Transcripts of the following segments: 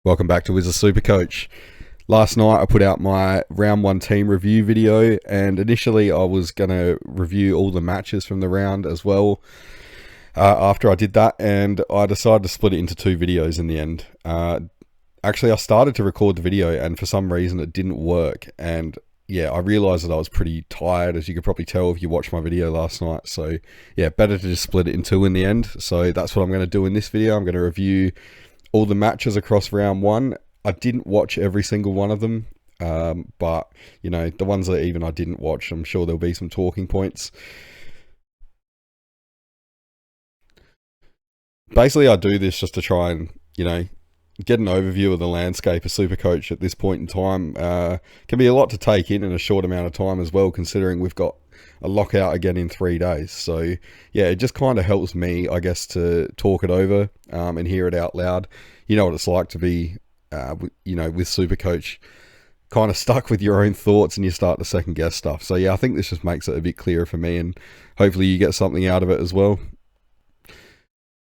Welcome back to Wizard Supercoach. Last night I put out my round one team review video, and initially I was going to review all the matches from the round as well after I did that, and I decided to split it into two videos in the end. Actually, I started to record the video and for some reason it didn't work, and yeah, I realised that I was pretty tired, as you could probably tell if you watched my video last night. So yeah, better to just split it in two in the end. So that's what I'm going to do in this video. I'm going to review all the matches across round one. I didn't watch every single one of them, but you know, the ones that even I didn't watch, I'm sure there'll be some talking points. Basically, I do this just to try and, you know, get an overview of the landscape of Supercoach at this point in time. Can be a lot to take in a short amount of time as well, considering we've got a lockout again in 3 days. So yeah, it just kind of helps me, I guess, to talk it over and hear it out loud. You know what it's like to be, you know, with Supercoach, kind of stuck with your own thoughts and you start to second guess stuff. So yeah, I think this just makes it a bit clearer for me, and hopefully you get something out of it as well.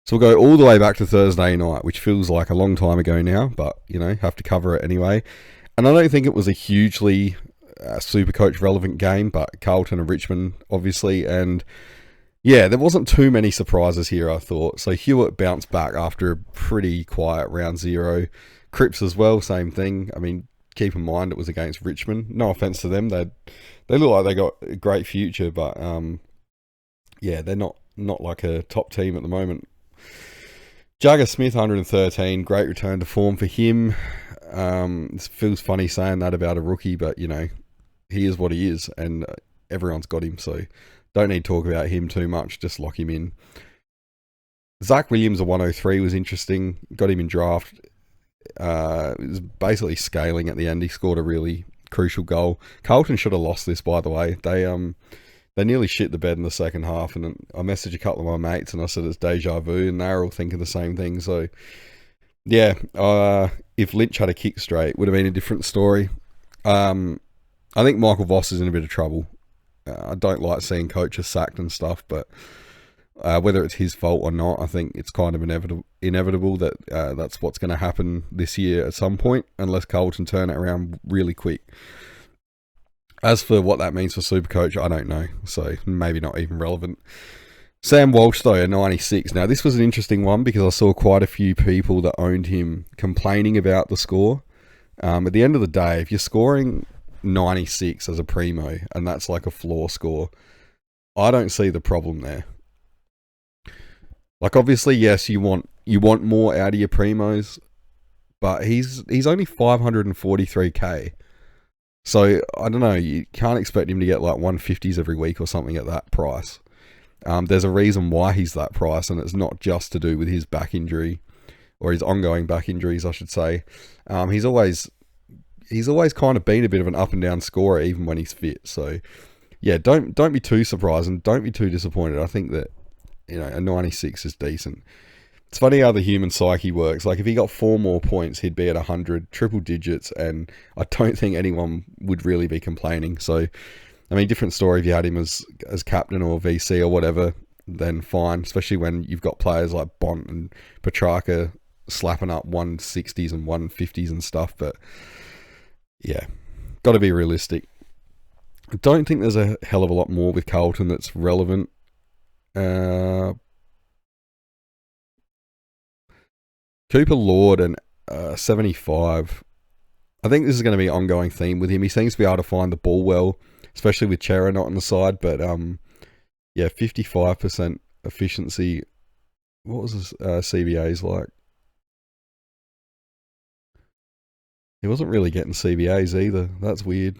So we'll go all the way back to Thursday night, which feels like a long time ago now, but, you know, have to cover it anyway. And I don't think it was a hugely Supercoach relevant game, but Carlton and Richmond, obviously. And yeah, there wasn't too many surprises here, I thought. So Hewitt bounced back after a pretty quiet round zero. Cripps as well, same thing. I mean, keep in mind it was against Richmond. No offense to them. They look like they got a great future, but yeah, they're not like a top team at the moment. Jagger Smith, 113, great return to form for him. It feels funny saying that about a rookie, but, you know, he is what he is, and everyone's got him, so don't need to talk about him too much, just lock him in. Zach Williams, a 103, was interesting, got him in draft. It was basically scaling at the end. He scored a really crucial goal. Carlton should have lost this, by the way. They nearly shit the bed in the second half, and I messaged a couple of my mates and I said it's deja vu, and they're all thinking the same thing. So yeah, if Lynch had a kick straight, it would have been a different story. I think Michael Voss is in a bit of trouble. I don't like seeing coaches sacked and stuff, but whether it's his fault or not, I think it's kind of inevitable that that's what's going to happen this year at some point, unless Carlton turn it around really quick. As for what that means for Supercoach, I don't know, so maybe not even relevant. Sam Walsh, though, a 96. Now, this was an interesting one because I saw quite a few people that owned him complaining about the score. At the end of the day, if you're scoring 96 as a primo, and that's like a floor score, I don't see the problem there. Like, obviously, yes, you want more out of your primos, but he's only 543k. So, I don't know, you can't expect him to get like 150s every week or something at that price. There's a reason why he's that price, and it's not just to do with his back injury, or his ongoing back injuries, I should say. He's always kind of been a bit of an up and down scorer, even when he's fit. So, yeah, don't be too surprised and don't be too disappointed. I think that, you know, a 96 is decent. It's funny how the human psyche works. Like, if he got 4 more points, he'd be at 100, triple digits, and I don't think anyone would really be complaining. So, I mean, different story if you had him as captain or VC or whatever, then fine. Especially when you've got players like Bont and Petrarca slapping up 160s and 150s and stuff. But yeah, got to be realistic. I don't think there's a hell of a lot more with Carlton that's relevant. Cooper Lord and 75. I think this is going to be an ongoing theme with him. He seems to be able to find the ball well, especially with Chera not on the side. But yeah, 55% efficiency. What was his CBAs like? He wasn't really getting CBAs either. That's weird.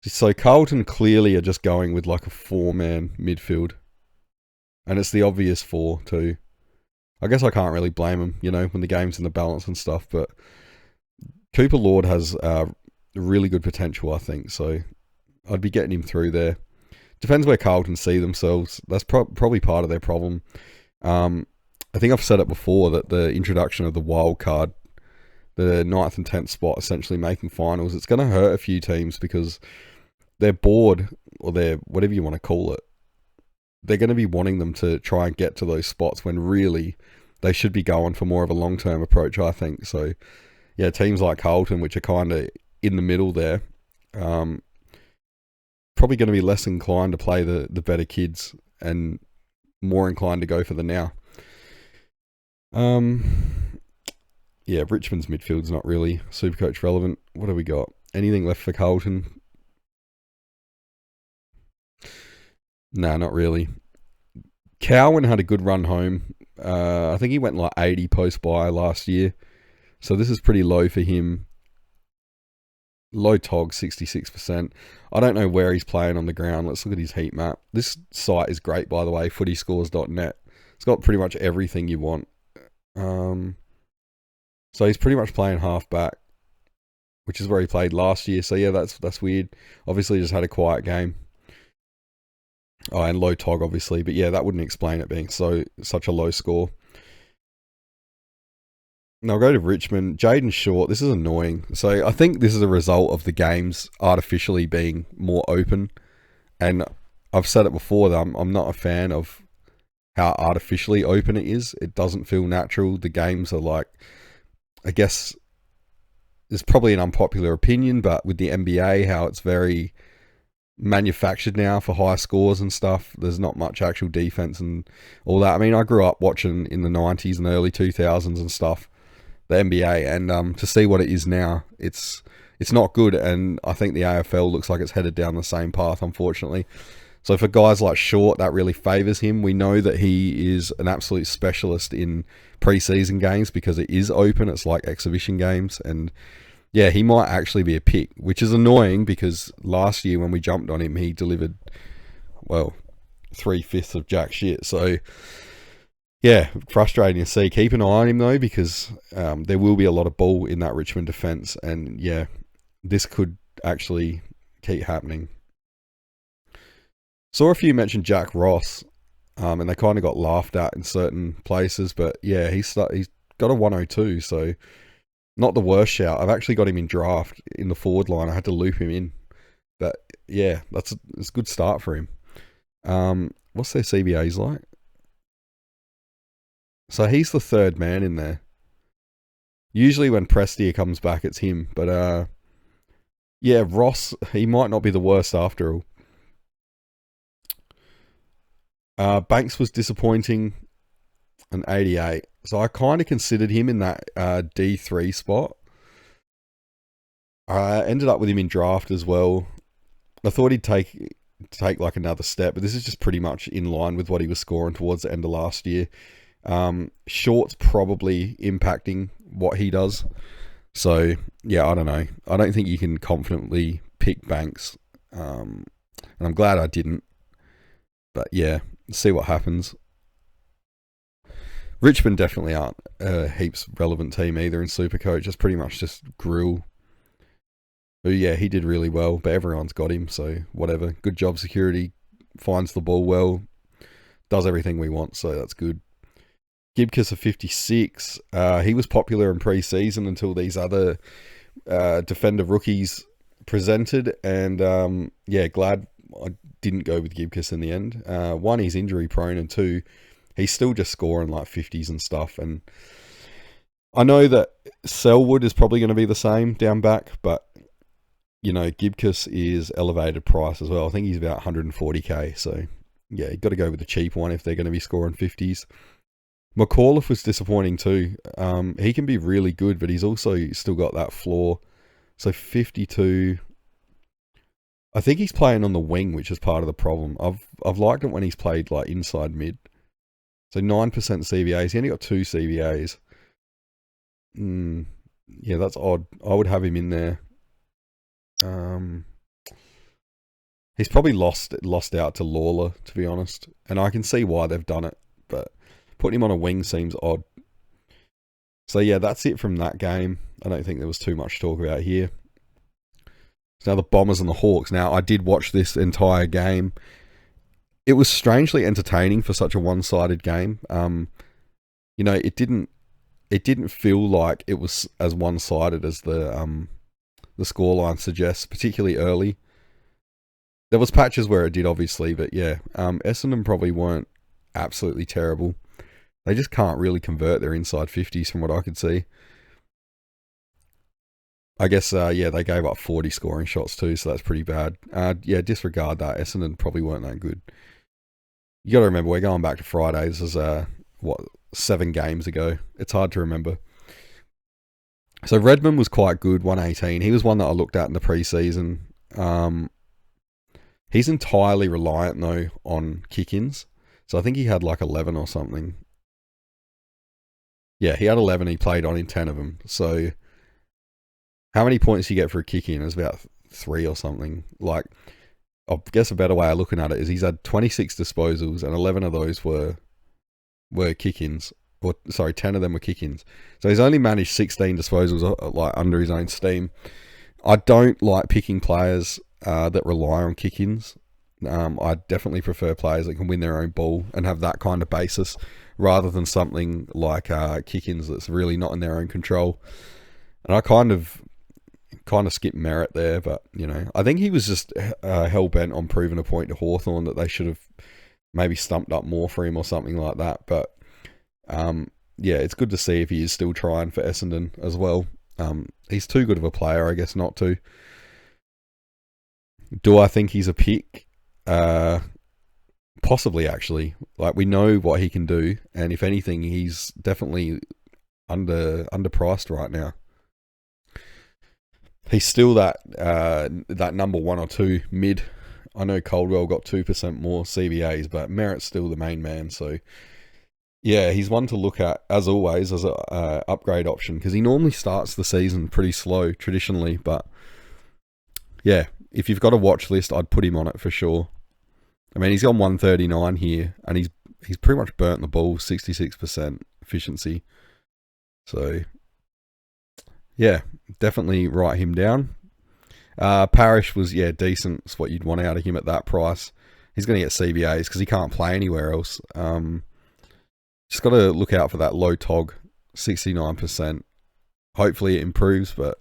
So Carlton clearly are just going with like a 4-man midfield. And it's the obvious 4 too. I guess I can't really blame him, you know, when the game's in the balance and stuff. But Cooper Lord has really good potential, I think. So I'd be getting him through there. Depends where Carlton see themselves. That's probably part of their problem. I think I've said it before that the introduction of the wild card, the 9th and 10th spot, essentially making finals, it's going to hurt a few teams because they're bored, or they're whatever you want to call it. They're going to be wanting them to try and get to those spots when really they should be going for more of a long-term approach, I think. So, yeah, teams like Carlton, which are kind of in the middle there, probably going to be less inclined to play the better kids and more inclined to go for the now. Yeah, Richmond's midfield's not really Supercoach relevant. What have we got? Anything left for Carlton? Nah, not really. Cowan had a good run home. I think he went like 80 post-buy last year. So this is pretty low for him. Low tog, 66%. I don't know where he's playing on the ground. Let's look at his heat map. This site is great, by the way, footyscores.net. It's got pretty much everything you want. So he's pretty much playing half back, which is where he played last year. So yeah, that's weird. Obviously just had a quiet game. Oh, and low tog, obviously. But yeah, that wouldn't explain it being such a low score. Now I'll go to Richmond. Jaden Short, this is annoying. So I think this is a result of the games artificially being more open. And I've said it before that I'm not a fan of how artificially open it is. It doesn't feel natural. The games are like, I guess, it's probably an unpopular opinion, but with the NBA, how it's very manufactured now for high scores and stuff. There's not much actual defense and all that. I mean, I grew up watching in the 90s and early 2000s and stuff, the NBA, and to see what it is now, it's not good, and I think the AFL looks like it's headed down the same path, unfortunately. So for guys like Short, that really favours him. We know that he is an absolute specialist in pre-season games because it is open. It's like exhibition games, and yeah, he might actually be a pick, which is annoying because last year when we jumped on him, he delivered, well, 3/5 of jack shit. So yeah, frustrating to see. Keep an eye on him though, because there will be a lot of ball in that Richmond defence, and yeah, this could actually keep happening. Saw a few mention Jack Ross, and they kind of got laughed at in certain places, but yeah, he's got a 102, so not the worst shout. I've actually got him in draft in the forward line. I had to loop him in, but yeah, it's a good start for him. What's their CBAs like? So he's the third man in there. Usually when Prestia comes back, it's him, but yeah, Ross, he might not be the worst after all. Banks was disappointing, an 88. So I kind of considered him in that D3 spot. I ended up with him in draft as well. I thought he'd take like another step, but this is just pretty much in line with what he was scoring towards the end of last year. Short's probably impacting what he does. So yeah, I don't know. I don't think you can confidently pick Banks. And I'm glad I didn't. But yeah, see what happens. Richmond definitely aren't a heaps relevant team either in Supercoach. It's pretty much just Grill. But yeah, he did really well, but everyone's got him, so whatever. Good job security, finds the ball well, does everything we want, so that's good. Gibkiss of 56. He was popular in pre-season until these other defender rookies presented, and yeah, glad I didn't go with Gibkiss in the end. One, he's injury prone, and two, he's still just scoring like 50s and stuff. And I know that Selwood is probably going to be the same down back, but you know, Gibkiss is elevated price as well. I think he's about 140k. So yeah, you got to go with the cheap one if they're going to be scoring 50s. McAuliffe was disappointing too. He can be really good, but he's also still got that flaw. So 52. I think he's playing on the wing, which is part of the problem. I've liked it when he's played like inside mid. So 9% CVAs. He only got 2 CVAs. Yeah, that's odd. I would have him in there. He's probably lost out to Lawler, to be honest. And I can see why they've done it, but putting him on a wing seems odd. So yeah, that's it from that game. I don't think there was too much to talk about here. So now the Bombers and the Hawks. Now, I did watch this entire game. It was strangely entertaining for such a one-sided game. You know, it didn't feel like it was as one-sided as the scoreline suggests, particularly early. There was patches where it did, obviously, but yeah, Essendon probably weren't absolutely terrible. They just can't really convert their inside 50s from what I could see. I guess, yeah, they gave up 40 scoring shots too, so that's pretty bad. Yeah, disregard that. Essendon probably weren't that good. You got to remember, we're going back to Fridays. This is, 7 games ago. It's hard to remember. So Redmond was quite good, 118. He was one that I looked at in the preseason. He's entirely reliant, though, on kick-ins. So I think he had like 11 or something. Yeah, he had 11. He played on in 10 of them. So how many points do you get for a kick-in? It was about 3 or something. Like, I guess a better way of looking at it is he's had 26 disposals and 11 of those were kick-ins. Or, sorry, 10 of them were kick-ins. So he's only managed 16 disposals like under his own steam. I don't like picking players that rely on kick-ins. I definitely prefer players that can win their own ball and have that kind of basis rather than something like kick-ins that's really not in their own control. And I kind of skipped Merritt there, but, you know, I think he was just hell-bent on proving a point to Hawthorn that they should have maybe stumped up more for him or something like that. But, yeah, it's good to see if he is still trying for Essendon as well. He's too good of a player, I guess, not to. Do I think he's a pick? Possibly, actually. Like, we know what he can do, and if anything, he's definitely underpriced right now. He's still that number 1 or 2 mid. I know Caldwell got 2% more CBAs, but Merritt's still the main man. So, yeah, he's one to look at, as always, as an upgrade option, because he normally starts the season pretty slow, traditionally. But, yeah, if you've got a watch list, I'd put him on it for sure. I mean, he's on 139 here, and he's pretty much burnt the ball, 66% efficiency. So, yeah, definitely write him down. Parrish was, yeah, decent. It's what you'd want out of him at that price. He's going to get CBAs because he can't play anywhere else. Just got to look out for that low TOG, 69%. Hopefully it improves, but,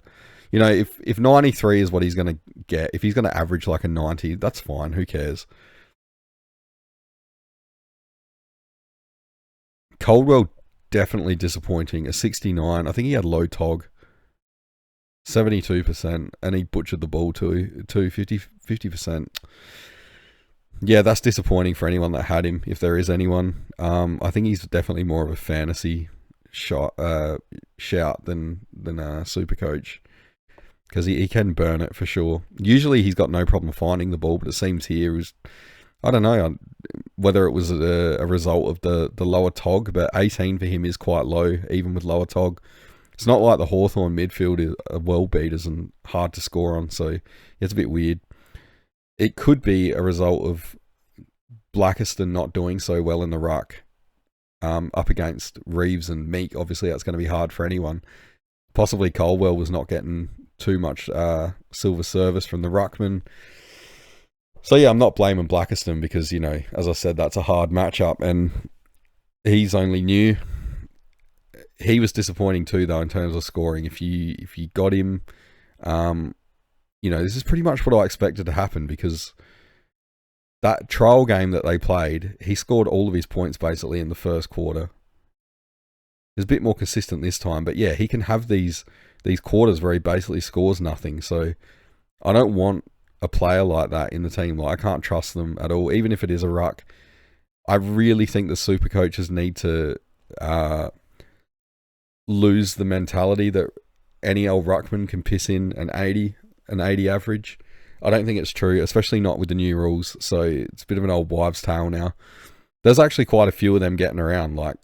you know, if 93 is what he's going to get, if he's going to average like a 90, that's fine. Who cares? Caldwell, definitely disappointing. A 69. I think he had low TOG. 72%, and he butchered the ball to 50%. Yeah, that's disappointing for anyone that had him, if there is anyone. I think he's definitely more of a fantasy shout than Supercoach, because he can burn it for sure. Usually he's got no problem finding the ball, but it seems here is, I don't know whether it was a result of the lower TOG, but 18 for him is quite low, even with lower TOG. It's not like the Hawthorn midfield are well beaters and hard to score on, so it's a bit weird. It could be a result of Blackiston not doing so well in the ruck up against Reeves and Meek. Obviously, that's going to be hard for anyone. Possibly Colwell was not getting too much silver service from the ruckman. So, yeah, I'm not blaming Blackiston because, you know, as I said, that's a hard matchup and he's only new. He was disappointing too, though, in terms of scoring. If you got him, you know, this is pretty much what I expected to happen because that trial game that they played, he scored all of his points basically in the first quarter. He's a bit more consistent this time, but yeah, he can have these quarters where he basically scores nothing. So I don't want a player like that in the team. Like, I can't trust them at all, even if it is a ruck. I really think the super coaches need to lose the mentality that any old ruckman can piss in an 80 average. I don't think it's true, especially not with the new rules. So it's a bit of an old wives' tale now. There's actually quite a few of them getting around, like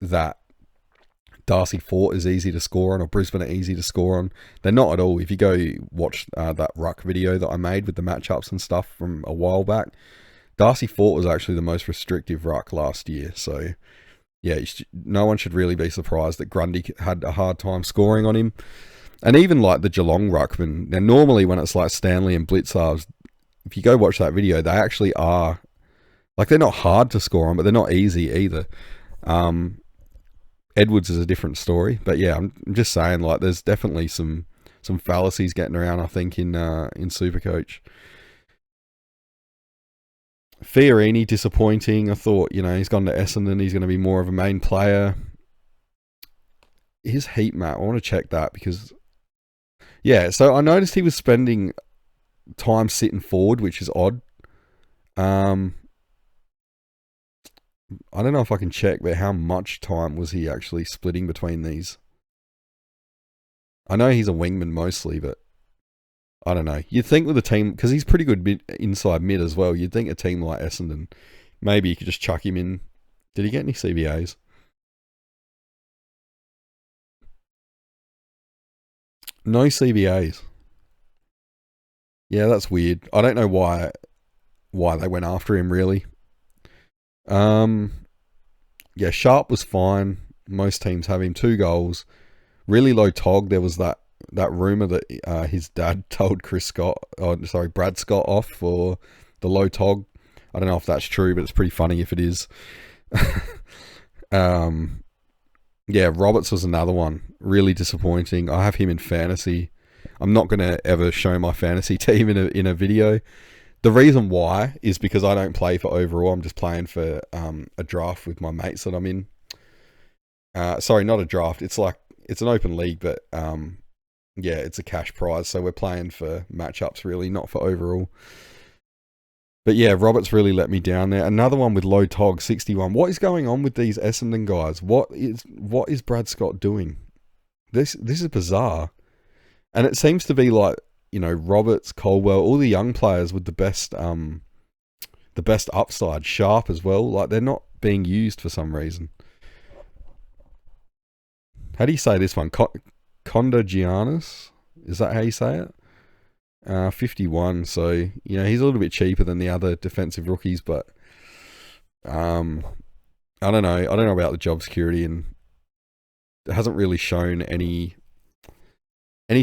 that Darcy Fort is easy to score on, or Brisbane are easy to score on. They're not at all. If you go watch that ruck video that I made with the matchups and stuff from a while back, Darcy Fort was actually the most restrictive ruck last year. So yeah, no one should really be surprised that Grundy had a hard time scoring on him. And even like the Geelong ruckman, now normally when it's like Stanley and Blitzarves, if you go watch that video, they actually are, like, they're not hard to score on, but they're not easy either. Edwards is a different story, but yeah, I'm just saying, like, there's definitely some fallacies getting around, I think, in Supercoach. Fiorini, disappointing. I thought, he's gone to Essendon. He's going to be more of a main player. His heat map, I want to check that because, yeah, so I noticed he was spending time sitting forward, which is odd. I don't know if I can check, but how much time was he actually splitting between these? I know he's a wingman mostly, but I don't know. You'd think with a team, because he's pretty good inside mid as well, you'd think a team like Essendon, maybe you could just chuck him in. Did he get any CBAs? No CBAs. Yeah, that's weird. I don't know why they went after him really. Yeah, Sharp was fine. Most teams have him 2 goals. Really low tog. There was that rumor that his dad told Brad Scott off for the low tog. I don't know if that's true, but it's pretty funny if it is. Yeah, Roberts was another one. Really disappointing. I have him in fantasy. I'm not going to ever show my fantasy team in a video. The reason why is because I don't play for overall. I'm just playing for a draft with my mates that I'm in. Sorry, not a draft. It's an open league, but yeah, it's a cash prize. So we're playing for matchups really, not for overall. But yeah, Roberts really let me down there. Another one with low tog, 61. What is going on with these Essendon guys? What is Brad Scott doing? This is bizarre. And it seems to be like, Roberts, Colwell, all the young players with the best upside, Sharp as well. Like they're not being used for some reason. How do you say this one? Condogiannis? Is that how you say it? 51. So, he's a little bit cheaper than the other defensive rookies, but I don't know. I don't know about the job security, and it hasn't really shown any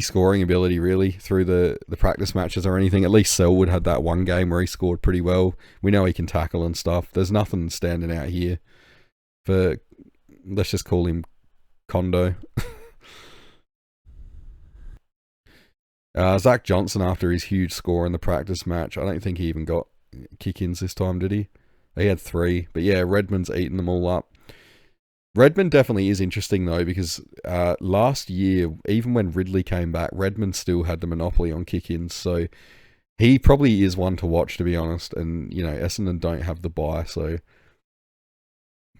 scoring ability really through the practice matches or anything. At least Selwood had that one game where he scored pretty well. We know he can tackle and stuff. There's nothing standing out here for, let's just call him Condo. Zach Johnson, after his huge score in the practice match, I don't think he even got kick-ins this time, did he? He had 3. But yeah, Redmond's eaten them all up. Redmond definitely is interesting though, because last year, even when Ridley came back, Redmond still had the monopoly on kick-ins. So he probably is one to watch, to be honest. And, Essendon don't have the bye, so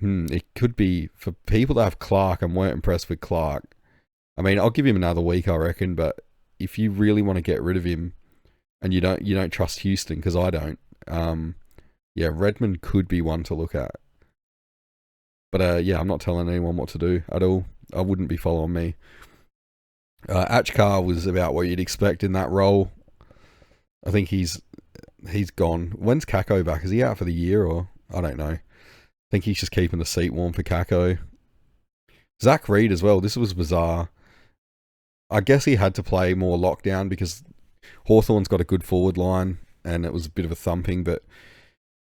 it could be for people that have Clark and weren't impressed with Clark. I mean, I'll give him another week, I reckon, but if you really want to get rid of him and you don't trust Houston, because I don't, yeah, Redmond could be one to look at. But yeah, I'm not telling anyone what to do at all. I wouldn't be following me. Achkar was about what you'd expect in that role. I think he's gone. When's Kako back? Is he out for the year, or I don't know. I think he's just keeping the seat warm for Kako. Zach Reed as well. This was bizarre. I guess he had to play more lockdown because Hawthorn's got a good forward line and it was a bit of a thumping. But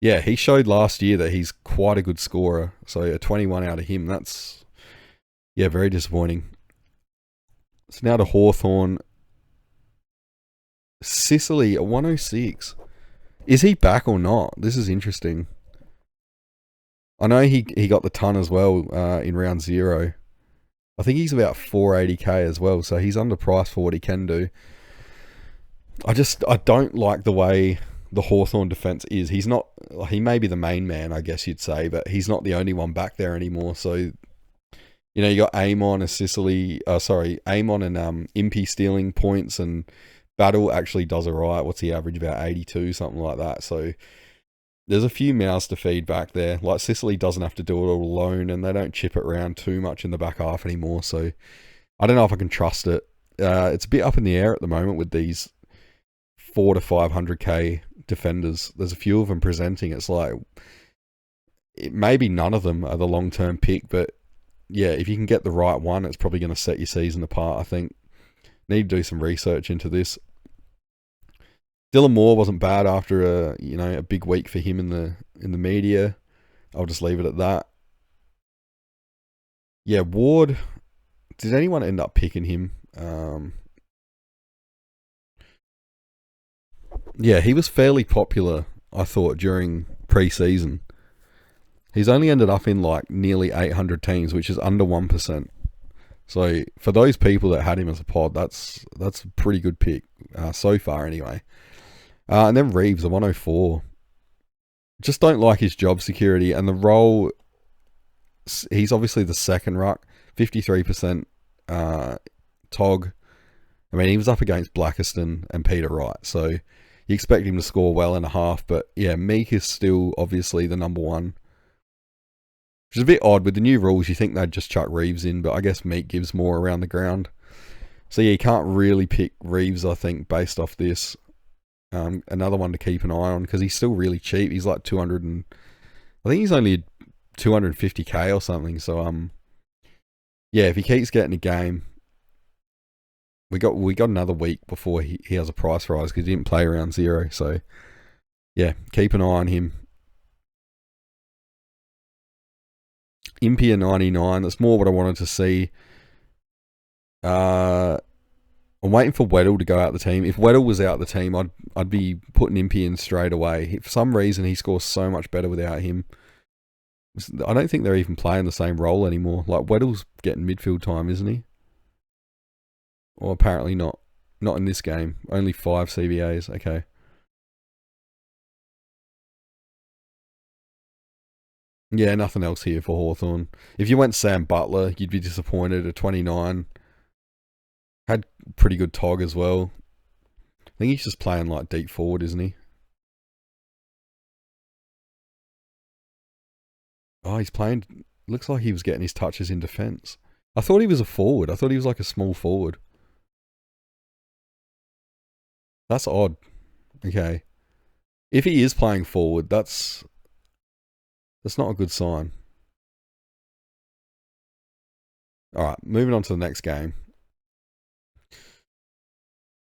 yeah, he showed last year that he's quite a good scorer. So a 21 out of him, that's, yeah, very disappointing. So now to Hawthorn. Sicily, a 106. Is he back or not? This is interesting. I know he got the ton as well in round 0. I think he's about 480k as well, so he's underpriced for what he can do. I don't like the way the Hawthorn defence is. He may be the main man, I guess you'd say, but he's not the only one back there anymore. So, you got Amon and Amon and Impey stealing points, and Battle actually does alright. What's he average? About 82, something like that. So there's a few mouths to feed back there. Like Sicily doesn't have to do it all alone, and they don't chip it around too much in the back half anymore. So I don't know if I can trust it. It's a bit up in the air at the moment with these 400 to 500k defenders. There's a few of them presenting. It's like maybe none of them are the long-term pick, but yeah, if you can get the right one, it's probably going to set your season apart. I think need to do some research into this. Dylan Moore wasn't bad after a big week for him in the media. I'll just leave it at that. Yeah, Ward. Did anyone end up picking him? Yeah, he was fairly popular, I thought, during pre-season. He's only ended up in like nearly 800 teams, which is under 1%. So for those people that had him as a pod, that's a pretty good pick so far anyway. And then Reeves, a 104. Just don't like his job security and the role. He's obviously the second ruck, 53% Tog. I mean, he was up against Blackiston and Peter Wright, so you expect him to score well in a half. But yeah, Meek is still obviously the number one. Which is a bit odd. With the new rules, you think they'd just chuck Reeves in, but I guess Meek gives more around the ground. So yeah, you can't really pick Reeves, I think, based off this. Another one to keep an eye on, because he's still really cheap. He's like 200 and... I think he's only 250k or something. So yeah, if he keeps getting a game... We got another week before he has a price rise, because he didn't play around 0. So yeah, keep an eye on him. Impia 99, that's more what I wanted to see. I'm waiting for Weddle to go out the team. If Weddle was out the team, I'd be putting Impia in straight away. For some reason, he scores so much better without him. I don't think they're even playing the same role anymore. Like, Weddle's getting midfield time, isn't he? Or apparently not. Not in this game. Only 5 CBAs. Okay. Yeah, nothing else here for Hawthorn. If you went Sam Butler, you'd be disappointed at 29. Had pretty good Tog as well. I think he's just playing like deep forward, isn't he? Oh, he's playing... Looks like he was getting his touches in defence. I thought he was a forward. I thought he was like a small forward. That's odd. Okay. If he is playing forward, that's not a good sign. Alright, moving on to the next game.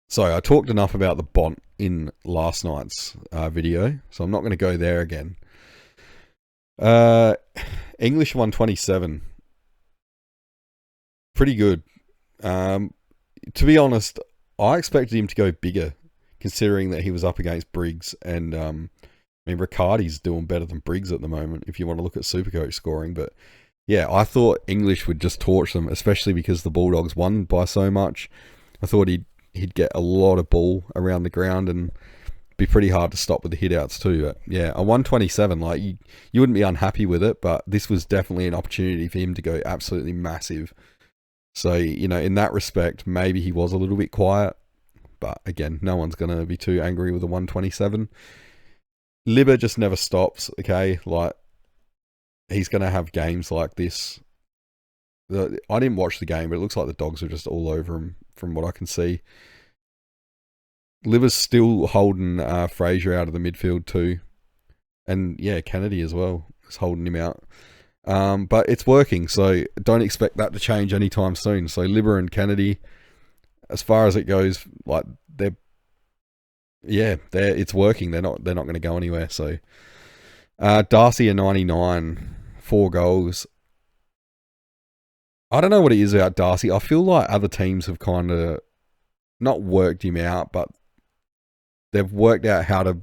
So, I talked enough about the Bont in last night's video, so I'm not going to go there again. English 127. Pretty good. To be honest, I expected him to go bigger, considering that he was up against Briggs, and I mean, Riccardi's doing better than Briggs at the moment, if you want to look at Supercoach scoring. But yeah, I thought English would just torch them, especially because the Bulldogs won by so much. I thought he'd get a lot of ball around the ground and be pretty hard to stop with the hit-outs too. But yeah, a 127, like you wouldn't be unhappy with it, but this was definitely an opportunity for him to go absolutely massive. So, you know, in that respect, maybe he was a little bit quiet. But again, no one's going to be too angry with a 127. Libba just never stops, okay? Like, he's going to have games like this. I didn't watch the game, but it looks like the Dogs are just all over him from what I can see. Libba's still holding Fraser out of the midfield too. And yeah, Kennedy as well is holding him out. But it's working, so don't expect that to change anytime soon. So Libba and Kennedy, as far as it goes, like it's working. They're not going to go anywhere. So Darcy a 99, 4 goals. I don't know what it is about Darcy. I feel like other teams have kind of not worked him out, but they've worked out how to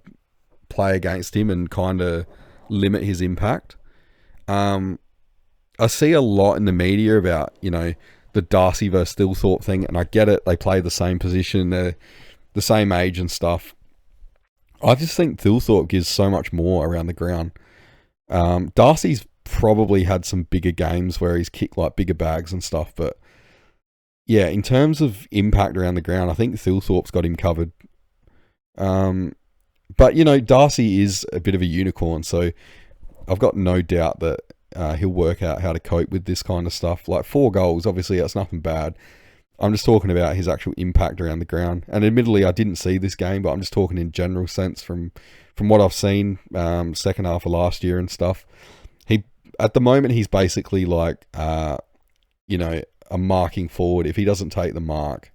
play against him and kind of limit his impact. I see a lot in the media about, you know, the Darcy versus Thilthorpe thing, and I get it. They play the same position, they're the same age and stuff. I just think Thilthorpe gives so much more around the ground. Darcy's probably had some bigger games where he's kicked like bigger bags and stuff, but yeah, in terms of impact around the ground, I think Thilthorpe's got him covered. But you know, Darcy is a bit of a unicorn, so I've got no doubt that he'll work out how to cope with this kind of stuff. Like 4 goals, obviously that's nothing bad. I'm just talking about his actual impact around the ground. And admittedly, I didn't see this game, but I'm just talking in general sense from what I've seen, second half of last year and stuff. At the moment, he's basically like, you know, a marking forward. If he doesn't take the mark,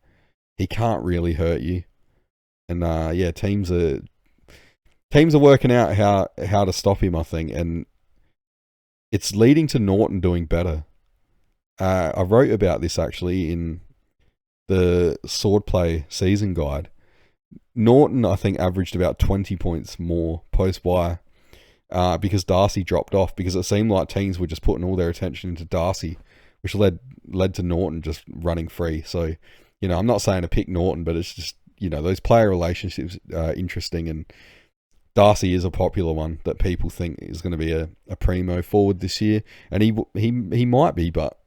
he can't really hurt you. And yeah, teams are working out how to stop him, I think, and it's leading to Norton doing better. I wrote about this actually in the Swordplay season guide. Norton, I think, averaged about 20 points more post-buy because Darcy dropped off, because it seemed like teams were just putting all their attention into Darcy, which led to Norton just running free. So, I'm not saying to pick Norton, but it's just, those player relationships are interesting, and Darcy is a popular one that people think is going to be a primo forward this year, and he might be, but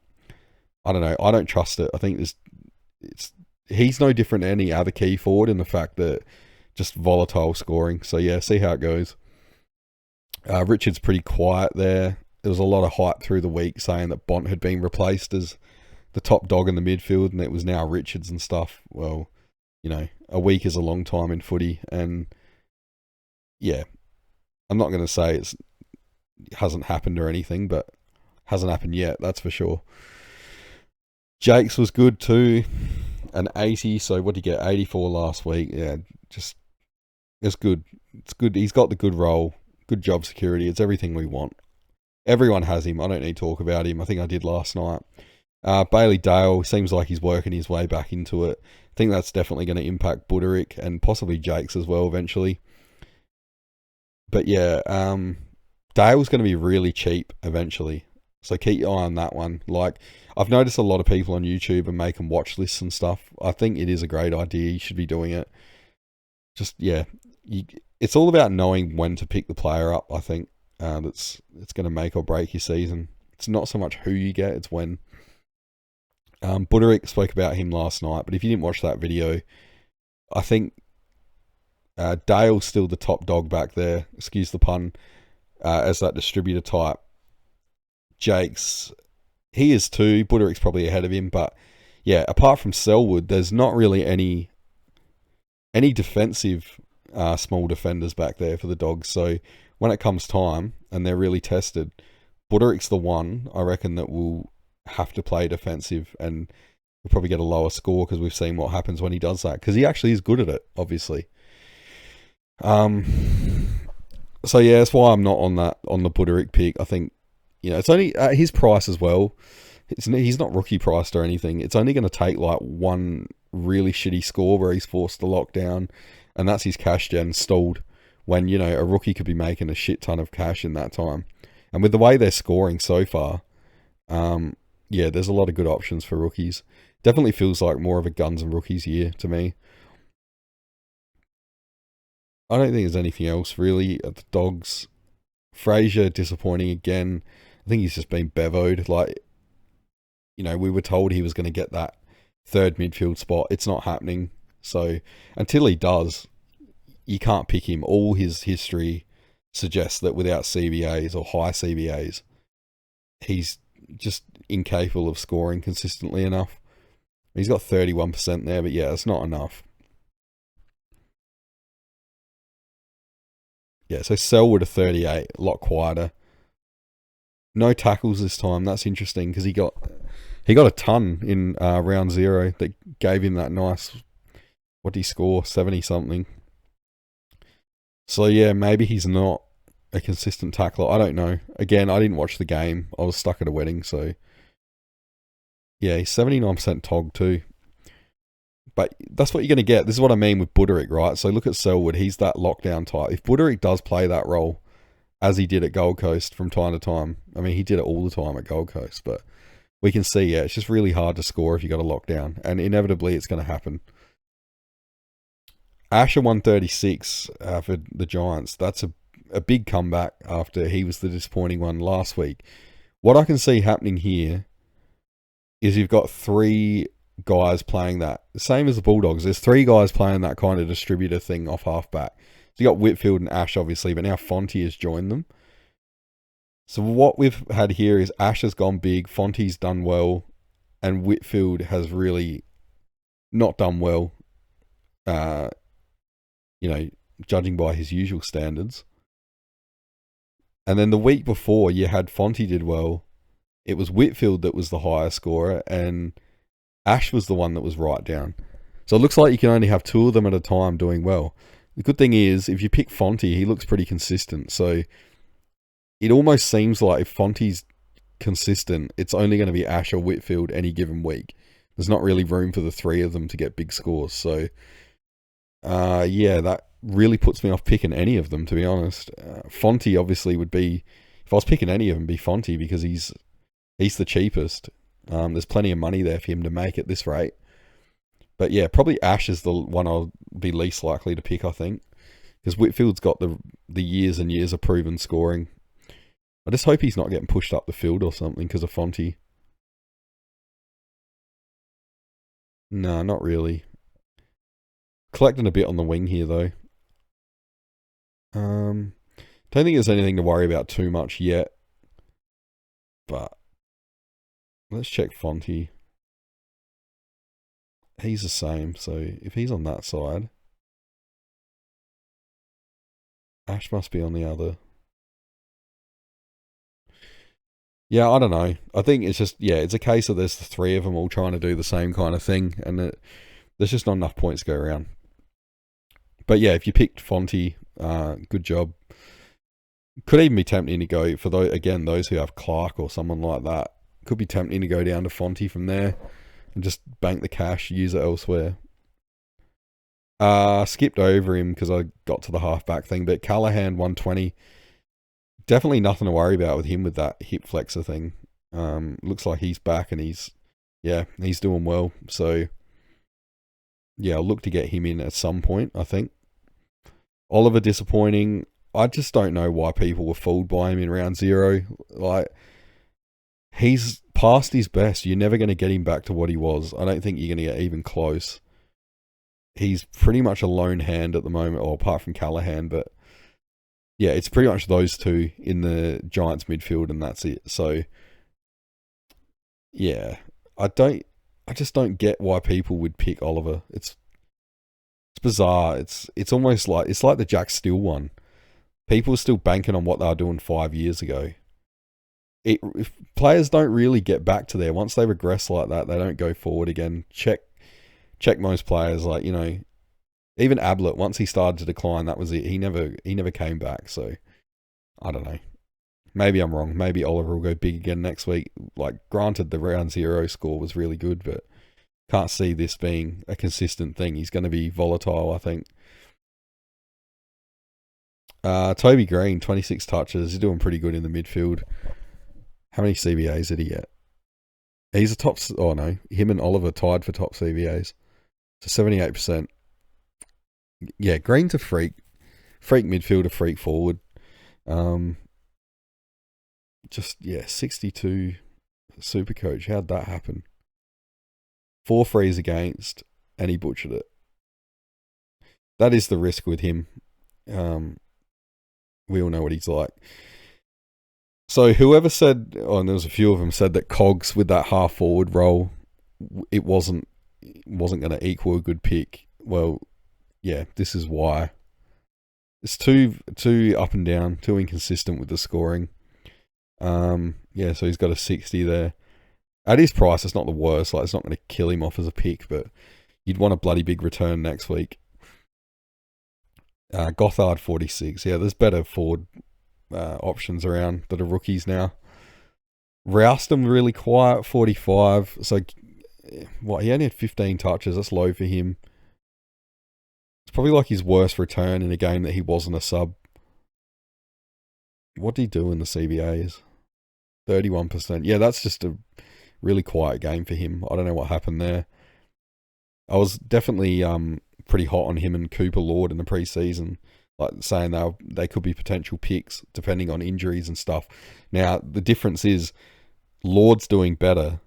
I don't know. I don't trust it. I think he's no different to any other key forward in the fact that just volatile scoring. So yeah, see how it goes. Richard's pretty quiet there. There was a lot of hype through the week saying that Bont had been replaced as the top dog in the midfield, and it was now Richards and stuff. Well, a week is a long time in footy, and yeah, I'm not going to say it hasn't happened or anything, but hasn't happened yet, that's for sure. Jakes was good too, an 80. So what did he get? 84 last week. Yeah, just it's good. It's good. He's got the good role, good job security. It's everything we want. Everyone has him. I don't need to talk about him. I think I did last night. Bailey Dale seems like he's working his way back into it. I think that's definitely going to impact Buderick and possibly Jakes as well eventually. But yeah, Dale's going to be really cheap eventually. So keep your eye on that one. Like, I've noticed a lot of people on YouTube are making watch lists and stuff. I think it is a great idea. You should be doing it. Just, yeah, it's all about knowing when to pick the player up, I think. It's going to make or break your season. It's not so much who you get, it's when. Buderick spoke about him last night, but if you didn't watch that video, I think Dale's still the top dog back there, excuse the pun, as that distributor type. Jakes, he is too. Buderick's probably ahead of him, but yeah, apart from Selwood, there's not really any defensive small defenders back there for the Dogs. So when it comes time and they're really tested, Buderick's the one, I reckon, that will have to play defensive, and we'll probably get a lower score because we've seen what happens when he does that, because he actually is good at it, obviously. So yeah, that's why I'm not on the Buderick pick. I think, it's only at his price as well. He's not rookie priced or anything. It's only going to take like one really shitty score where he's forced to lock down, and that's his cash gen stalled, when, a rookie could be making a shit ton of cash in that time. And with the way they're scoring so far, yeah, there's a lot of good options for rookies. Definitely feels like more of a guns and rookies year to me. I don't think there's anything else really at the Dogs. Fraser disappointing again. I think he's just been bevoed. Like, we were told he was going to get that third midfield spot. It's not happening. So until he does, you can't pick him. All his history suggests that without CBAs or high CBAs, he's just incapable of scoring consistently enough. He's got 31% there, but yeah, it's not enough. Yeah, so Selwood a 38, a lot quieter. No tackles this time. That's interesting because he got a ton in round 0 that gave him that nice. What did he score? 70 something. So yeah, maybe he's not a consistent tackler. I don't know. Again, I didn't watch the game. I was stuck at a wedding, so yeah, he's 79% tog too. But that's what you're going to get. This is what I mean with Buderick, right? So look at Selwood. He's that lockdown type. If Buderick does play that role, as he did at Gold Coast from time to time, I mean, he did it all the time at Gold Coast, but we can see, yeah, it's just really hard to score if you got a lockdown, and inevitably it's going to happen. Asher 136 for the Giants. That's a big comeback after he was the disappointing one last week. What I can see happening here is you've got 3 guys playing that. The same as the Bulldogs. There's 3 guys playing that kind of distributor thing off halfback. So you got Whitfield and Ash, obviously, but now Fonte has joined them. So what we've had here is Ash has gone big, Fonte's done well, and Whitfield has really not done well, judging by his usual standards. And then the week before, you had Fonte did well. It was Whitfield that was the higher scorer, and Ash was the one that was right down. So it looks like you can only have 2 of them at a time doing well. The good thing is, if you pick Fonte, he looks pretty consistent. So it almost seems like if Fonte's consistent, it's only going to be Ash or Whitfield any given week. There's not really room for the 3 of them to get big scores. So, yeah, really puts me off picking any of them, to be honest. Fonte obviously would be, if I was picking any of them, be Fonte, because he's the cheapest. There's plenty of money there for him to make at this rate. But yeah, probably Ash is the one I'll be least likely to pick, I think, because Whitfield's got the years and years of proven scoring. I just hope he's not getting pushed up the field or something because of Fonte. No, not really. Collecting a bit on the wing here, though. Don't think there's anything to worry about too much yet. But let's check Fonte. He's the same, so if he's on that side, Ash must be on the other. Yeah, I don't know. I think it's just, yeah, it's a case of there's the three of them all trying to do the same kind of thing, and there's just not enough points to go around. But yeah, if you picked Fonte, good job. Could even be tempting to go for those who have Clark or someone like that. Could be tempting to go down to Fonte from there and just bank the cash, use it elsewhere. Skipped over him because I got to the halfback thing, but Callahan 120. Definitely nothing to worry about with him with that hip flexor thing. Looks like he's back and he's doing well. So yeah, I'll look to get him in at some point, I think. Oliver disappointing. I just don't know why people were fooled by him in round 0. Like, he's past his best. You're never going to get him back to what he was. I don't think you're going to get even close. He's pretty much a lone hand at the moment, or apart from Callahan, but yeah, it's pretty much those two in the Giants midfield, and that's it. So yeah, I just don't get why people would pick Oliver. It's bizarre. It's almost like the Jack Steele one. People are still banking on what they were doing 5 years ago. If players don't really get back to there. Once they regress like that, they don't go forward again. Check most players, like, you know, even Ablett, once he started to decline, that was it. He never came back. So I don't know. Maybe I'm wrong. Maybe Oliver will go big again next week. Like, granted, the round 0 score was really good, but can't see this being a consistent thing. He's going to be volatile, I think. Toby Green, 26 touches. He's doing pretty good in the midfield. How many CBAs did he get? He's a top... Oh, no. Him and Oliver tied for top CBAs. So 78%. Yeah, Green's a freak. Freak midfielder, freak forward. Just, yeah, 62 Supercoach. How'd that happen? 4 frees against, and he butchered it. That is the risk with him. We all know what he's like. So whoever said, and there was a few of them, said that Cogs with that half forward role, it wasn't going to equal a good pick. Well, yeah, this is why. It's too up and down, too inconsistent with the scoring. Yeah, so he's got a 60 there. At his price, it's not the worst. Like, it's not going to kill him off as a pick, but you'd want a bloody big return next week. Gothard 46. Yeah, there's better forward options around that are rookies now. Rouston really quiet, 45. So, what, he only had 15 touches. That's low for him. It's probably like his worst return in a game that he wasn't a sub. What did he do in the CBAs? 31%. Yeah, that's just a really quiet game for him. I don't know what happened there. I was definitely pretty hot on him and Cooper Lord in the preseason, like saying they could be potential picks depending on injuries and stuff. Now, the difference is Lord's doing better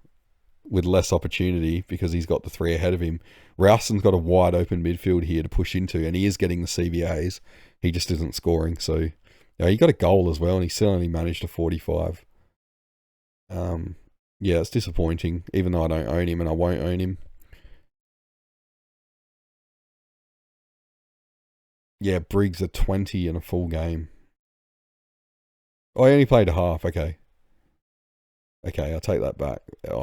with less opportunity because he's got the 3 ahead of him. Rouston's got a wide open midfield here to push into, and he is getting the CBAs. He just isn't scoring. So, yeah, he got a goal as well, and he still only managed a 45. Yeah, it's disappointing, even though I don't own him and I won't own him. Yeah, Briggs a 20 in a full game. Oh, he only played a half. Okay, I'll take that back.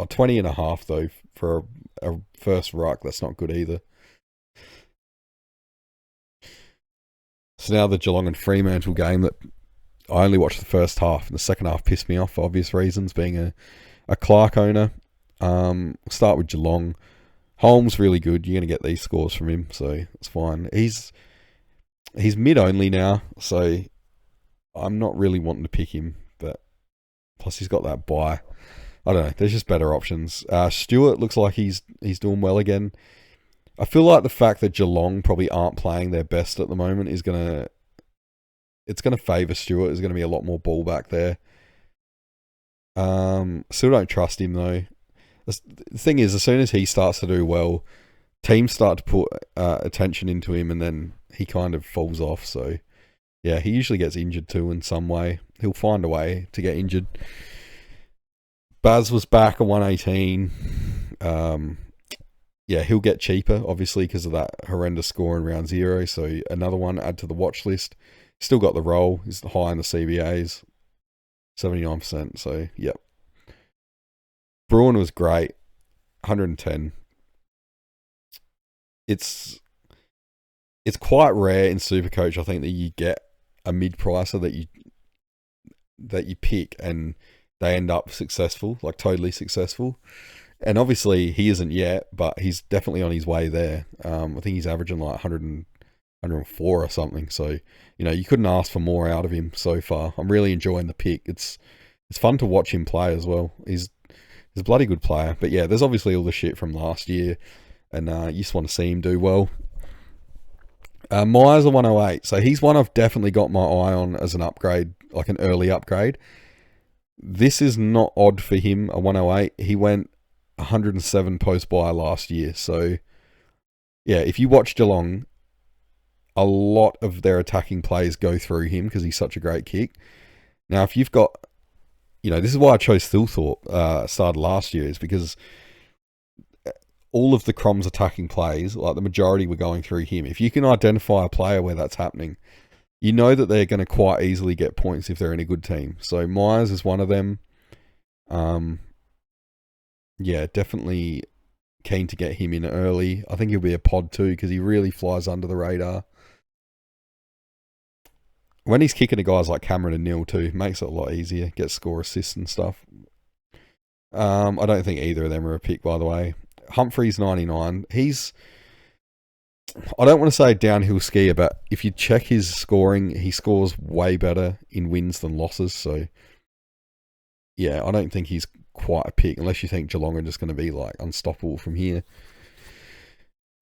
20 and a half, though, for a first ruck. That's not good either. So now the Geelong and Fremantle game that I only watched the first half, and the second half pissed me off for obvious reasons, being a Clark owner. Start with Geelong. Holmes really good. You're going to get these scores from him, so it's fine. He's mid only now, so I'm not really wanting to pick him. But plus he's got that bye. I don't know. There's just better options. Stewart looks like he's doing well again. I feel like the fact that Geelong probably aren't playing their best at the moment is gonna favour Stewart. There's gonna be a lot more ball back there. Still don't trust him though. The thing is, as soon as he starts to do well, teams start to put attention into him, and then he kind of falls off. So yeah, he usually gets injured too in some way. He'll find a way to get injured. Baz was back at 118. Yeah, he'll get cheaper, obviously, because of that horrendous score in round 0. So another one, add to the watch list. Still got the role. He's high in the CBAs. 79%. So, yep. Bruin was great. 110. It's quite rare in Supercoach, I think, that you get a mid-pricer that you pick and they end up successful, like totally successful. And obviously he isn't yet, but he's definitely on his way there. I think he's averaging like 104 or something. So, you couldn't ask for more out of him so far. I'm really enjoying the pick. It's fun to watch him play as well. He's a bloody good player. But yeah, there's obviously all the shit from last year, and you just want to see him do well. Myers a 108. So he's one I've definitely got my eye on as an upgrade, like an early upgrade. This is not odd for him, a 108. He went 107 post-buy last year. So, yeah, if you watch Geelong, a lot of their attacking plays go through him because he's such a great kick. Now, if you've got, this is why I chose Thilthorpe started last year, is because all of the Crom's attacking plays, like the majority were going through him. If you can identify a player where that's happening, you know that they're going to quite easily get points if they're in a good team. So Myers is one of them. Yeah, definitely keen to get him in early. I think he'll be a pod too because he really flies under the radar. When he's kicking to guys like Cameron and Neil too, makes it a lot easier. Gets score assists and stuff. I don't think either of them are a pick, by the way. Humphrey's 99. I don't want to say downhill skier, but if you check his scoring, he scores way better in wins than losses. So, yeah, I don't think he's quite a pick unless you think Geelong are just going to be like unstoppable from here.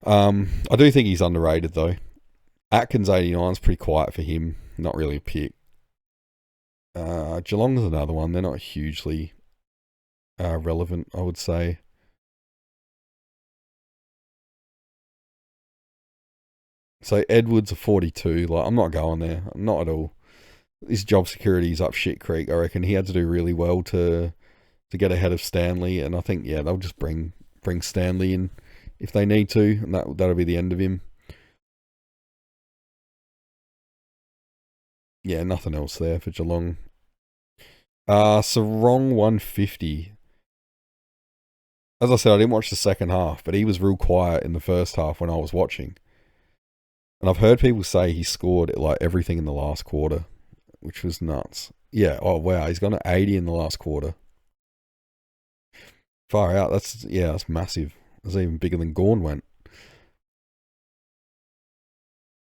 I do think he's underrated though. Atkins 89 is pretty quiet for him. Not really a pick. Geelong's another one. They're not hugely relevant, I would say. So Edwards a 42. Like, I'm not going there. Not at all. His job security is up shit creek. I reckon he had to do really well to get ahead of Stanley, and I think they'll just bring Stanley in if they need to, and that'll be the end of him. Yeah, nothing else there for Geelong. Sarong 150. As I said, I didn't watch the second half, but he was real quiet in the first half when I was watching. And I've heard people say he scored like everything in the last quarter, which was nuts. Yeah, oh wow, he's gone to 80 in the last quarter. Far out. That's massive. That's even bigger than Gawn went.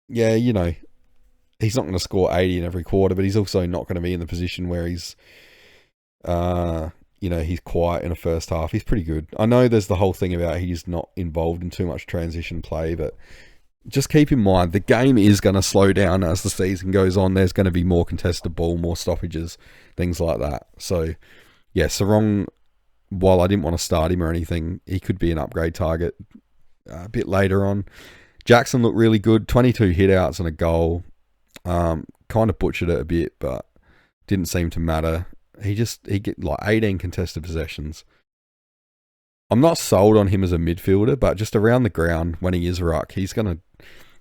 Yeah, he's not going to score 80 in every quarter, but he's also not going to be in the position where he's he's quiet in a first half. He's pretty good. I know there's the whole thing about he's not involved in too much transition play, but just keep in mind the game is going to slow down as the season goes on. There's going to be more contested ball, more stoppages, things like that. So, yeah, Sarong, while I didn't want to start him or anything, he could be an upgrade target a bit later on. Jackson looked really good. 22 hit-outs and a goal. Kind of butchered it a bit, but didn't seem to matter. He get like 18 contested possessions. I'm not sold on him as a midfielder, but just around the ground when he is ruck, he's gonna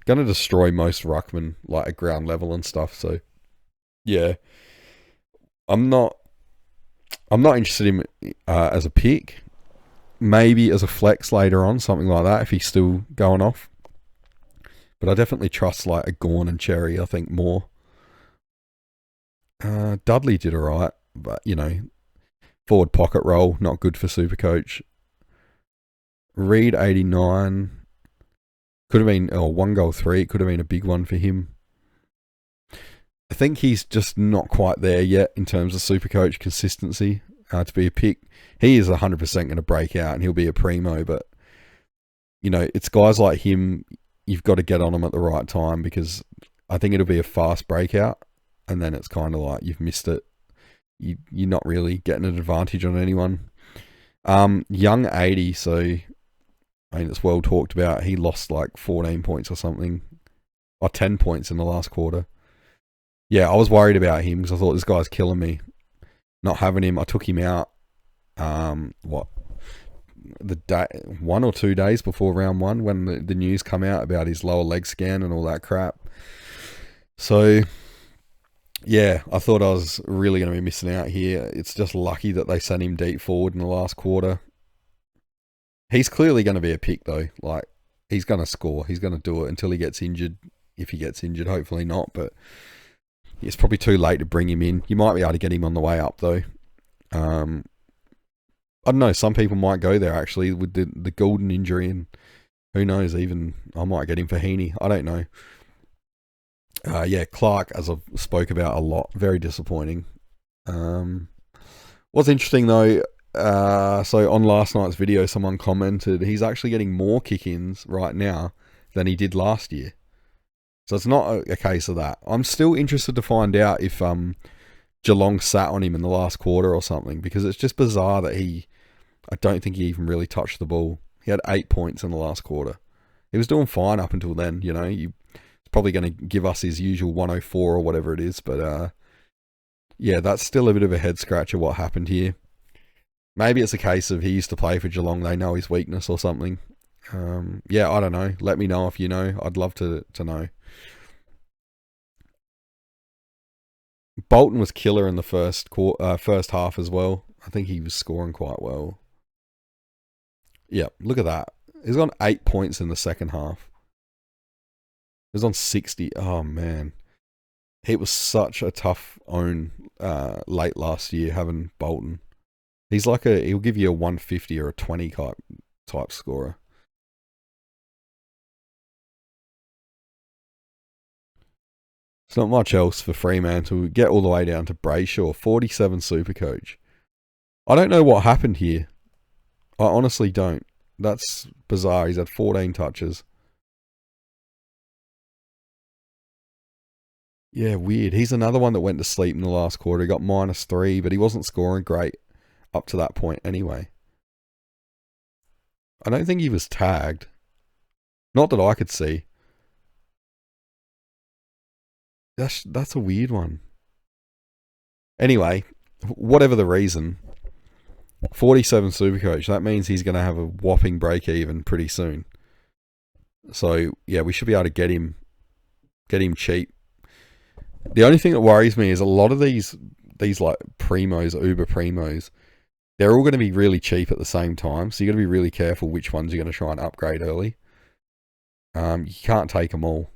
destroy most ruckmen like at ground level and stuff. So yeah, I'm not interested in him as a pick. Maybe as a flex later on, something like that if he's still going off. But I definitely trust like a Gawn and Cherry, I think, more. Dudley did alright, but forward pocket role, not good for Supercoach. Reed 89 could have been 1 goal 3. It could have been a big one for him. I think he's just not quite there yet in terms of Supercoach consistency to be a pick. He is 100% going to break out and he'll be a primo, but it's guys like him, you've got to get on him at the right time, because I think it'll be a fast breakout and then it's kind of like you've missed it. You're not really getting an advantage on anyone. Young 80, so I mean, it's well talked about. He lost like 14 points or something, or 10 points in the last quarter. Yeah, I was worried about him because I thought this guy's killing me. Not having him, I took him out. The day, 1 or 2 days before round one, when the news come out about his lower leg scan and all that crap. So yeah, I thought I was really going to be missing out here. It's just lucky that they sent him deep forward in the last quarter. He's clearly going to be a pick though. Like, he's going to score. He's going to do it until he gets injured. If he gets injured, hopefully not. But it's probably too late to bring him in. You might be able to get him on the way up though. I don't know. Some people might go there actually with the Golden injury, and who knows? Even I might get him for Heaney. I don't know. Yeah, Clark, as I've spoke about a lot, very disappointing. What's interesting though, so on last night's video, someone commented he's actually getting more kick-ins right now than he did last year. So it's not a case of that. I'm still interested to find out if Geelong sat on him in the last quarter or something, because it's just bizarre that I don't think he even really touched the ball. He had 8 points in the last quarter. He was doing fine up until then, he's probably going to give us his usual 104 or whatever it is, but yeah, that's still a bit of a head scratcher what happened here. Maybe it's a case of he used to play for Geelong, they know his weakness or something. Yeah, I don't know. Let me know if you know. I'd love to know. Bolton was killer in the first half as well. I think he was scoring quite well. Yeah, look at that. He's on 8 points in the second half. He was on 60. Oh, man. It was such a tough own late last year having Bolton. He's like he'll give you a 150 or a 20 type scorer. It's not much else for Fremantle. Get all the way down to Brayshaw, 47 Supercoach. I don't know what happened here. I honestly don't. That's bizarre. He's had 14 touches. Yeah, weird. He's another one that went to sleep in the last quarter. He got -3, but he wasn't scoring great up to that point anyway. I don't think he was tagged. Not that I could see. That's a weird one. Anyway, whatever the reason, 47 Supercoach, that means he's going to have a whopping break even pretty soon. So, yeah, we should be able to get him cheap. The only thing that worries me is a lot of these like primos, uber primos, they're all going to be really cheap at the same time. So you got to be really careful which ones you're going to try and upgrade early. You can't take them all.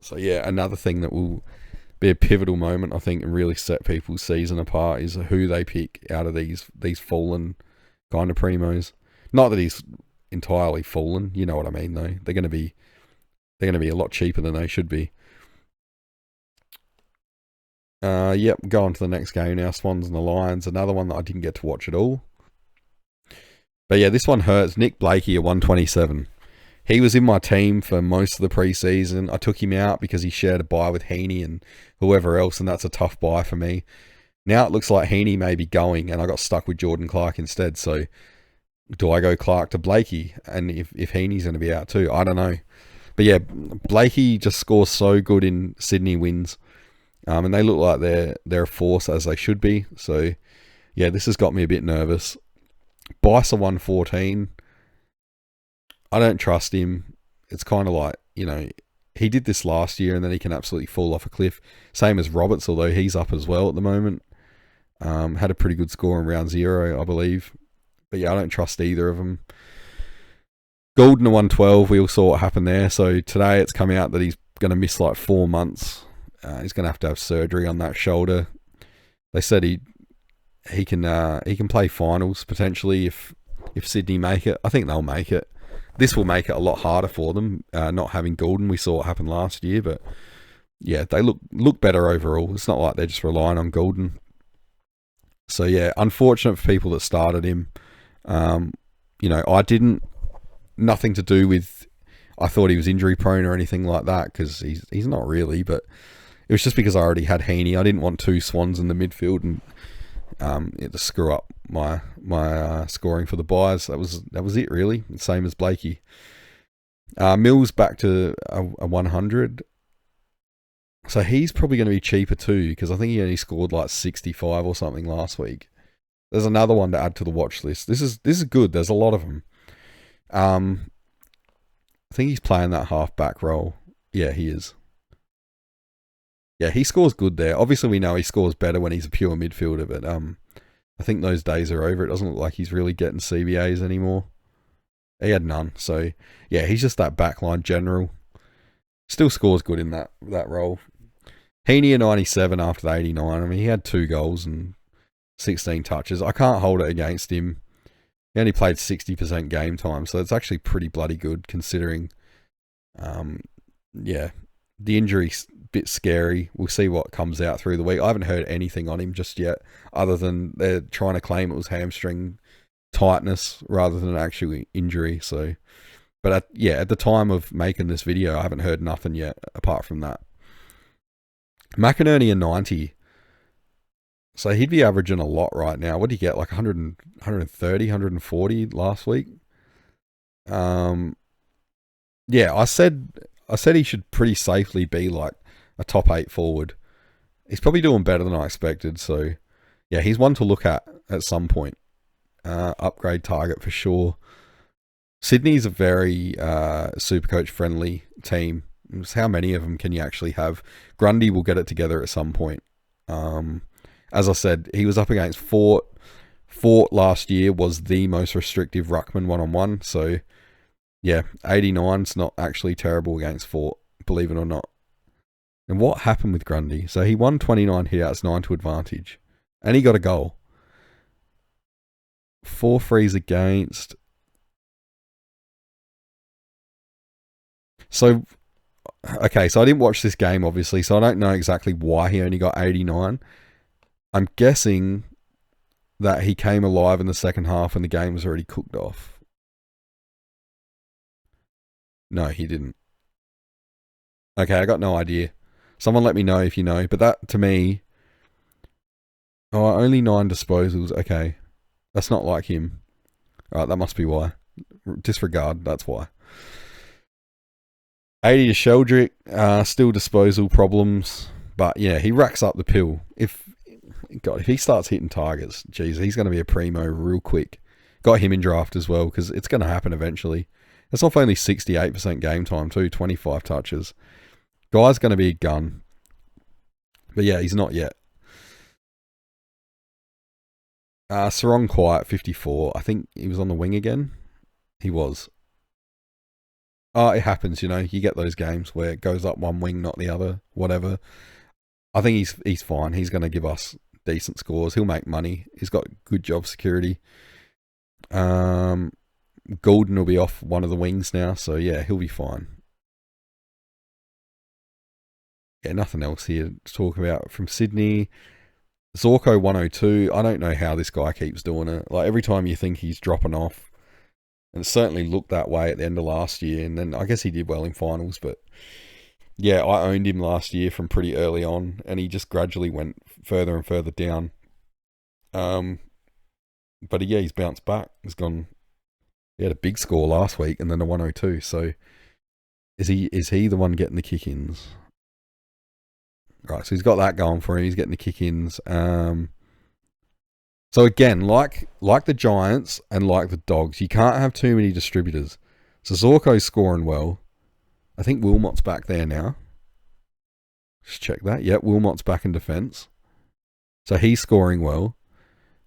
So yeah, another thing that will be a pivotal moment, I think, and really set people's season apart is who they pick out of these fallen kind of primos. Not that he's entirely fallen, you know what I mean though. They're going to be a lot cheaper than they should be. Yep, go on to the next game now. Swans and the Lions, another one that I didn't get to watch at all. But yeah, this one hurts. Nick Blakey at 127. He was in my team for most of the preseason. I took him out because he shared a bye with Heaney and whoever else, and that's a tough bye for me. Now it looks like Heaney may be going, and I got stuck with Jordan Clark instead. So do I go Clark to Blakey? And if Heaney's going to be out too, I don't know. But yeah, Blakey just scores so good in Sydney wins. And they look like they're a force, as they should be. So yeah, this has got me a bit nervous. Bice 114. I don't trust him. It's kind of like, he did this last year and then he can absolutely fall off a cliff. Same as Roberts, although he's up as well at the moment. Had a pretty good score in round 0, I believe. But yeah, I don't trust either of them. Golden to 112, we all saw what happened there. So today it's come out that he's going to miss like 4 months. He's going to have surgery on that shoulder. They said he can play finals potentially if Sydney make it. I think they'll make it. This will make it a lot harder for them, not having Golden. We saw what happened last year, but yeah, they look better overall. It's not like they're just relying on Goulden. So yeah, unfortunate for people that started him. I didn't. Nothing to do with. I thought he was injury prone or anything like that, because he's not really. But it was just because I already had Heaney. I didn't want two Swans in the midfield and to screw up my scoring for the buys. That was it really. Same as Blakey. Mills back to a 100. So he's probably going to be cheaper too, because I think he only scored like 65 or something last week. There's another one to add to the watch list. This is good. There's a lot of them. I think he's playing that half-back role. Yeah, he is. Yeah, he scores good there. Obviously, we know he scores better when he's a pure midfielder, but I think those days are over. It doesn't look like he's really getting CBAs anymore. He had none. So, yeah, he's just that backline general. Still scores good in that role. Heaney at 97 after the 89. I mean, he had 2 goals and 16 touches. I can't hold it against him. He only played 60% game time, so it's actually pretty bloody good considering, the injury's a bit scary. We'll see what comes out through the week. I haven't heard anything on him just yet, other than they're trying to claim it was hamstring tightness rather than an actual injury. So, but at the time of making this video, I haven't heard nothing yet apart from that. McInerney a 90. So he'd be averaging a lot right now. What did he get? Like 100, 130, 140 last week? I said he should pretty safely be like a top 8 forward. He's probably doing better than I expected. So, yeah, he's one to look at some point. Upgrade target for sure. Sydney's a very Supercoach friendly team. Just how many of them can you actually have? Grundy will get it together at some point. As I said, he was up against Fort. Fort last year was the most restrictive ruckman one-on-one. So, yeah, 89's not actually terrible against Fort, believe it or not. And what happened with Grundy? So he won 29 hitouts, 9 to advantage. And he got a goal. 4 frees against. So, okay, so I didn't watch this game, obviously, so I don't know exactly why he only got 89. I'm guessing that he came alive in the second half and the game was already cooked off. No, he didn't. Okay, I got no idea. Someone let me know if you know. But that, to me... only 9 disposals. Okay. That's not like him. Alright, that must be why. Disregard, that's why. 80 to Sheldrick. Still disposal problems. But, yeah, he racks up the pill. If he starts hitting targets, geez, he's going to be a primo real quick. Got him in draft as well, because it's going to happen eventually. It's off only 68% game time too, 25 touches. Guy's going to be a gun. But yeah, he's not yet. Sarong Quiet, 54. I think he was on the wing again. He was. It happens, you get those games where it goes up one wing, not the other, whatever. I think he's fine. He's going to give us decent scores. He'll make money. He's got good job security. Goulden will be off one of the wings now, so yeah, he'll be fine. Yeah, nothing else here to talk about from Sydney. Zorko 102. I don't know how this guy keeps doing it. Like, every time you think he's dropping off, and it certainly looked that way at the end of last year, and then I guess he did well in finals, but yeah, I owned him last year from pretty early on, and he just gradually went further and further down. But yeah, he's bounced back. He had a big score last week, and then a 102. So is he the one getting the kick-ins? Right, so he's got that going for him. He's getting the kick-ins. So again, like the Giants and like the Dogs, you can't have too many distributors. So Zorko's scoring well. I think Wilmot's back there now. Just check that. Yep, Wilmot's back in defence. So he's scoring well.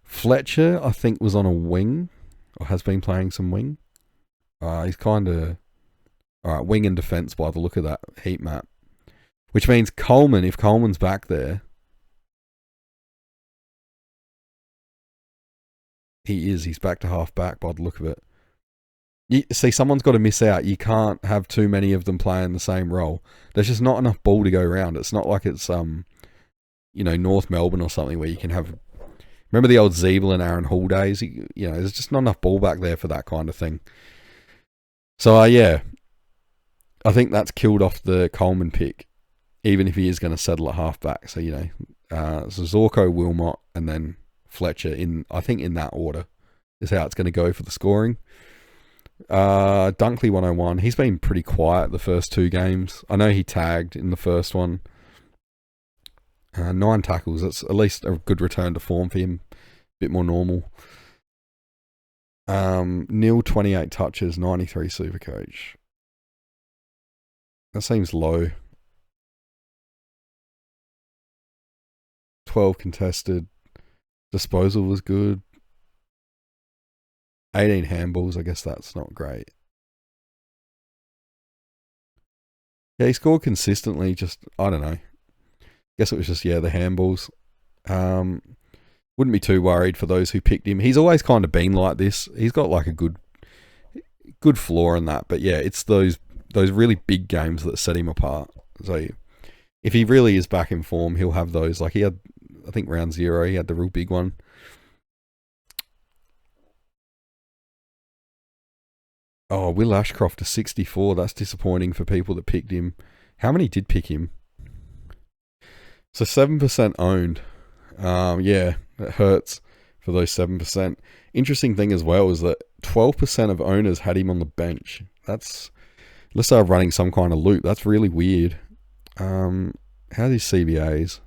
Fletcher, I think, was on a wing, or has been playing some wing. He's kind of... Alright, wing and defence by the look of that heat map. Which means Coleman, if Coleman's back there... He is. He's back to half back by the look of it. See, someone's got to miss out. You can't have too many of them playing the same role. There's just not enough ball to go around. It's not like it's North Melbourne or something where you can have. Remember the old Zeeble and Aaron Hall days? There's just not enough ball back there for that kind of thing. So yeah, I think that's killed off the Coleman pick, even if he is going to settle at halfback. So Zorko, Wilmot, and then Fletcher in that order is how it's going to go for the scoring. Dunkley 101. He's been pretty quiet the first 2 games. I know he tagged in the first one. 9 tackles. That's at least a good return to form for him. A bit more normal. Neil 28 touches, 93 Supercoach. That seems low. 12 contested. Disposal was good. 18 handballs, I guess that's not great. Yeah, he scored consistently, just, I don't know. Guess it was just, the handballs. Wouldn't be too worried for those who picked him. He's always kind of been like this. He's got like a good floor in that. But yeah, it's those really big games that set him apart. So if he really is back in form, he'll have those. Like he had, I think round 0, he had the real big one. Oh, Will Ashcroft to 64. That's disappointing for people that picked him. How many did pick him? So 7% owned. Yeah, it hurts for those 7%. Interesting thing as well is that 12% of owners had him on the bench. That's, unless they're running some kind of loop, that's really weird. How's his CBAs?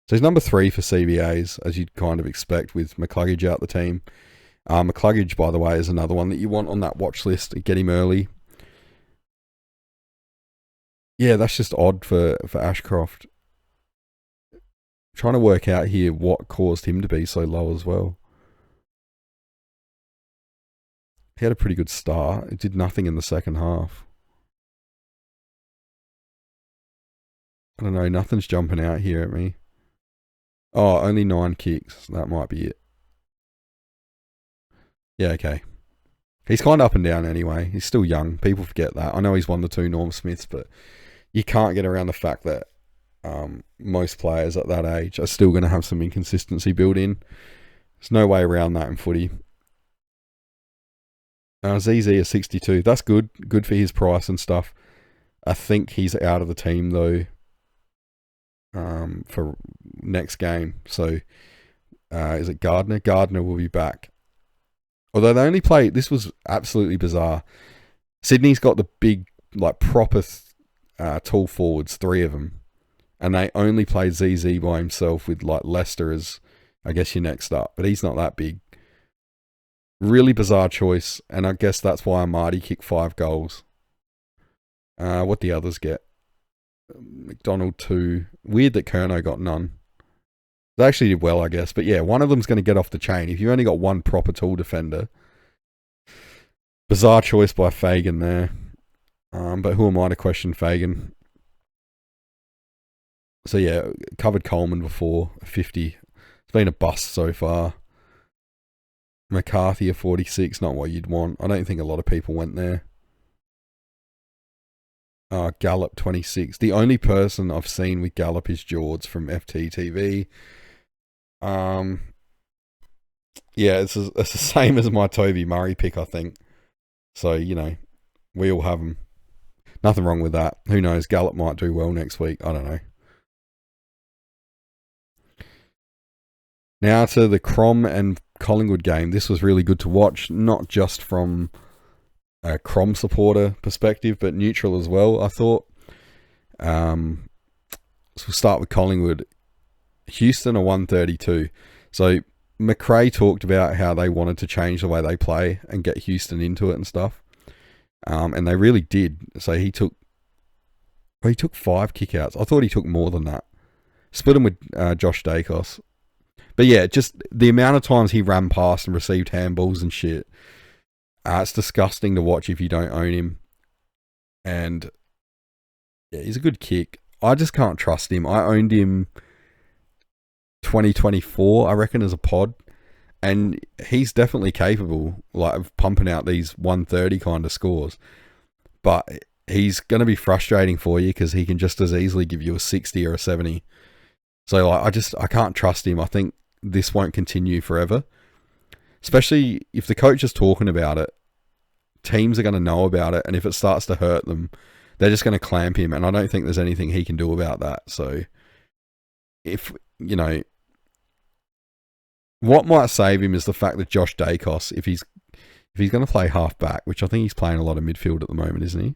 So he's number 3 for CBAs, as you'd kind of expect with McCluggage out the team. McCluggage, by the way, is another one that you want on that watch list. Get him early. Yeah, that's just odd for Ashcroft. Trying to work out here what caused him to be so low as well. He had a pretty good start. It did nothing in the second half. I don't know. Nothing's jumping out here at me. Oh, only 9 kicks. That might be it. Yeah, okay. He's kind of up and down anyway. He's still young. People forget that. I know he's won the 2 Norm Smiths, but you can't get around the fact that most players at that age are still going to have some inconsistency built in. There's no way around that in footy. ZZ is 62. That's good. Good for his price and stuff. I think he's out of the team though for next game. So is it Gardner? Gardner will be back. Although they only play, this was absolutely bizarre. Sydney's got the big, like proper tall forwards, 3 of them. And they only played ZZ by himself with like Leicester as, I guess, your next up. But he's not that big. Really bizarre choice. And I guess that's why Marty kicked 5 goals. What the others get? McDonald 2. Weird that Kerno got none. They actually did well, I guess. But yeah, one of them's going to get off the chain. If you only got one proper tall defender. Bizarre choice by Fagan there. But who am I to question Fagan? So yeah, covered Coleman before, 50. It's been a bust so far. McCarthy a 46, not what you'd want. I don't think a lot of people went there. Gallup 26. The only person I've seen with Gallup is George from FTTV. Yeah, it's the same as my Toby Murray pick, I think. So, we all have them. Nothing wrong with that. Who knows? Gallup might do well next week. I don't know. Now to the Crom and Collingwood game. This was really good to watch, not just from a Crom supporter perspective, but neutral as well, I thought. So we'll start with Collingwood. Houston are 132. So McRae talked about how they wanted to change the way they play and get Houston into it and stuff. And they really did. So he took 5 kickouts. I thought he took more than that. Split him with Josh Dacos. But yeah, just the amount of times he ran past and received handballs and shit. It's disgusting to watch if you don't own him. And yeah, he's a good kick. I just can't trust him. I owned him 2024, I reckon, as a pod. And he's definitely capable, like, of pumping out these 130 kind of scores. But he's going to be frustrating for you because he can just as easily give you a 60 or a 70. So, like, I can't trust him. I think this won't continue forever. Especially if the coach is talking about it, teams are going to know about it. And if it starts to hurt them, they're just going to clamp him. And I don't think there's anything he can do about that. So, if, you know, what might save him is the fact that Josh Dacos, if he's going to play half back, which I think he's playing a lot of midfield at the moment, isn't he?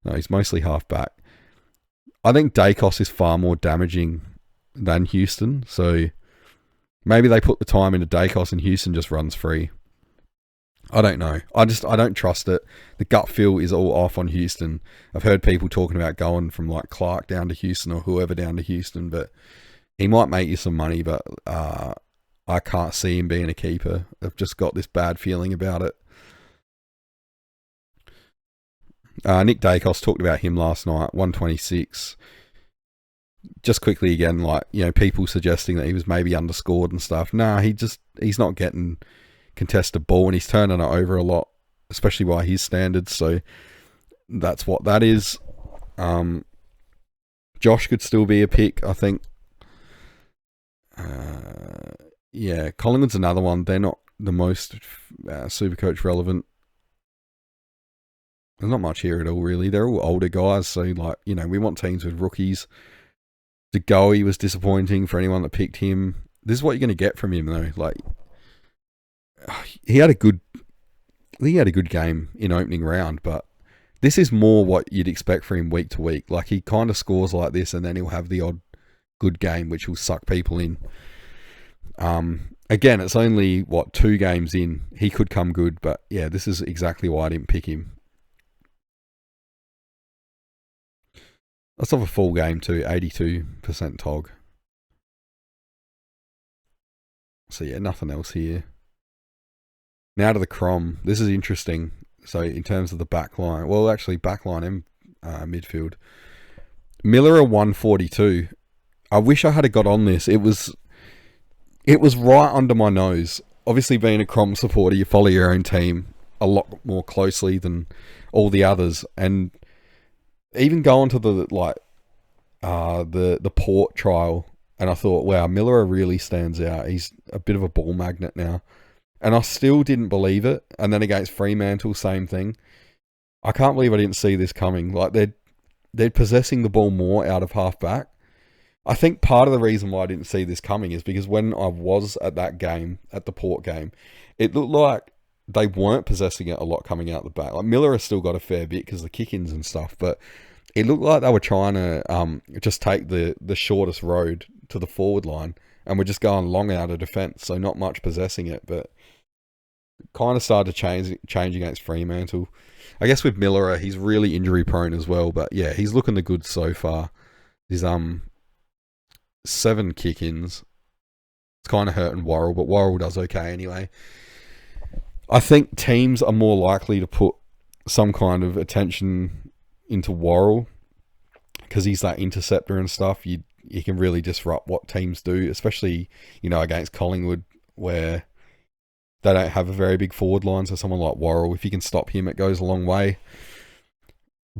No, he's mostly half back. I think Dacos is far more damaging than Houston, so maybe they put the time into Dacos and Houston just runs free. I don't know. I don't trust it. The gut feel is all off on Houston. I've heard people talking about going from like Clark down to Houston or whoever down to Houston, but he might make you some money, but I can't see him being a keeper. I've just got this bad feeling about it. Nick Dacos talked about him last night, 126. Just quickly again, like, you know, people suggesting that he was maybe underscored and stuff. Nah, he's not getting contested ball and he's turning it over a lot, especially by his standards. So that's what that is. Josh could still be a pick, I think. Yeah, Collingwood's another one. They're not the most Supercoach relevant. There's not much here at all, really. They're all older guys, so, like, you know, we want teams with rookies. De Goey was disappointing for anyone that picked him. This is what you're going to get from him, though. Like, he had a good game in opening round, but this is more what you'd expect for him week to week. Like, he kind of scores like this, and then he'll have the odd good game, which will suck people in. Again, it's only, 2 games in. He could come good, but yeah, this is exactly why I didn't pick him. Let's have a full game too, 82% TOG. So yeah, nothing else here. Now to the Crom. This is interesting. So in terms of the back line, well, actually back line and midfield. Miller a 142. I wish I had got on this. It was right under my nose. Obviously, being a Crom supporter, you follow your own team a lot more closely than all the others, and even going to the Port trial, and I thought, wow, Miller really stands out. He's a bit of a ball magnet now, and I still didn't believe it. And then against Fremantle, same thing. I can't believe I didn't see this coming. Like, they're possessing the ball more out of half back. I think part of the reason why I didn't see this coming is because when I was at that game, at the Port game, it looked like they weren't possessing it a lot coming out the back. Like, Miller has still got a fair bit because of the kick-ins and stuff, but it looked like they were trying to just take the shortest road to the forward line, and we're just going long out of defence, so not much possessing it, but kind of started to change against Fremantle. I guess with Miller, he's really injury prone as well, but yeah, he's looking the good so far. He's 7 kick-ins. It's kind of hurting Worrell, but Worrell does okay anyway. I think teams are more likely to put some kind of attention into Worrell because he's that interceptor and stuff. You can really disrupt what teams do, especially, you know, against Collingwood, where they don't have a very big forward line. So someone like Worrell, if you can stop him, it goes a long way.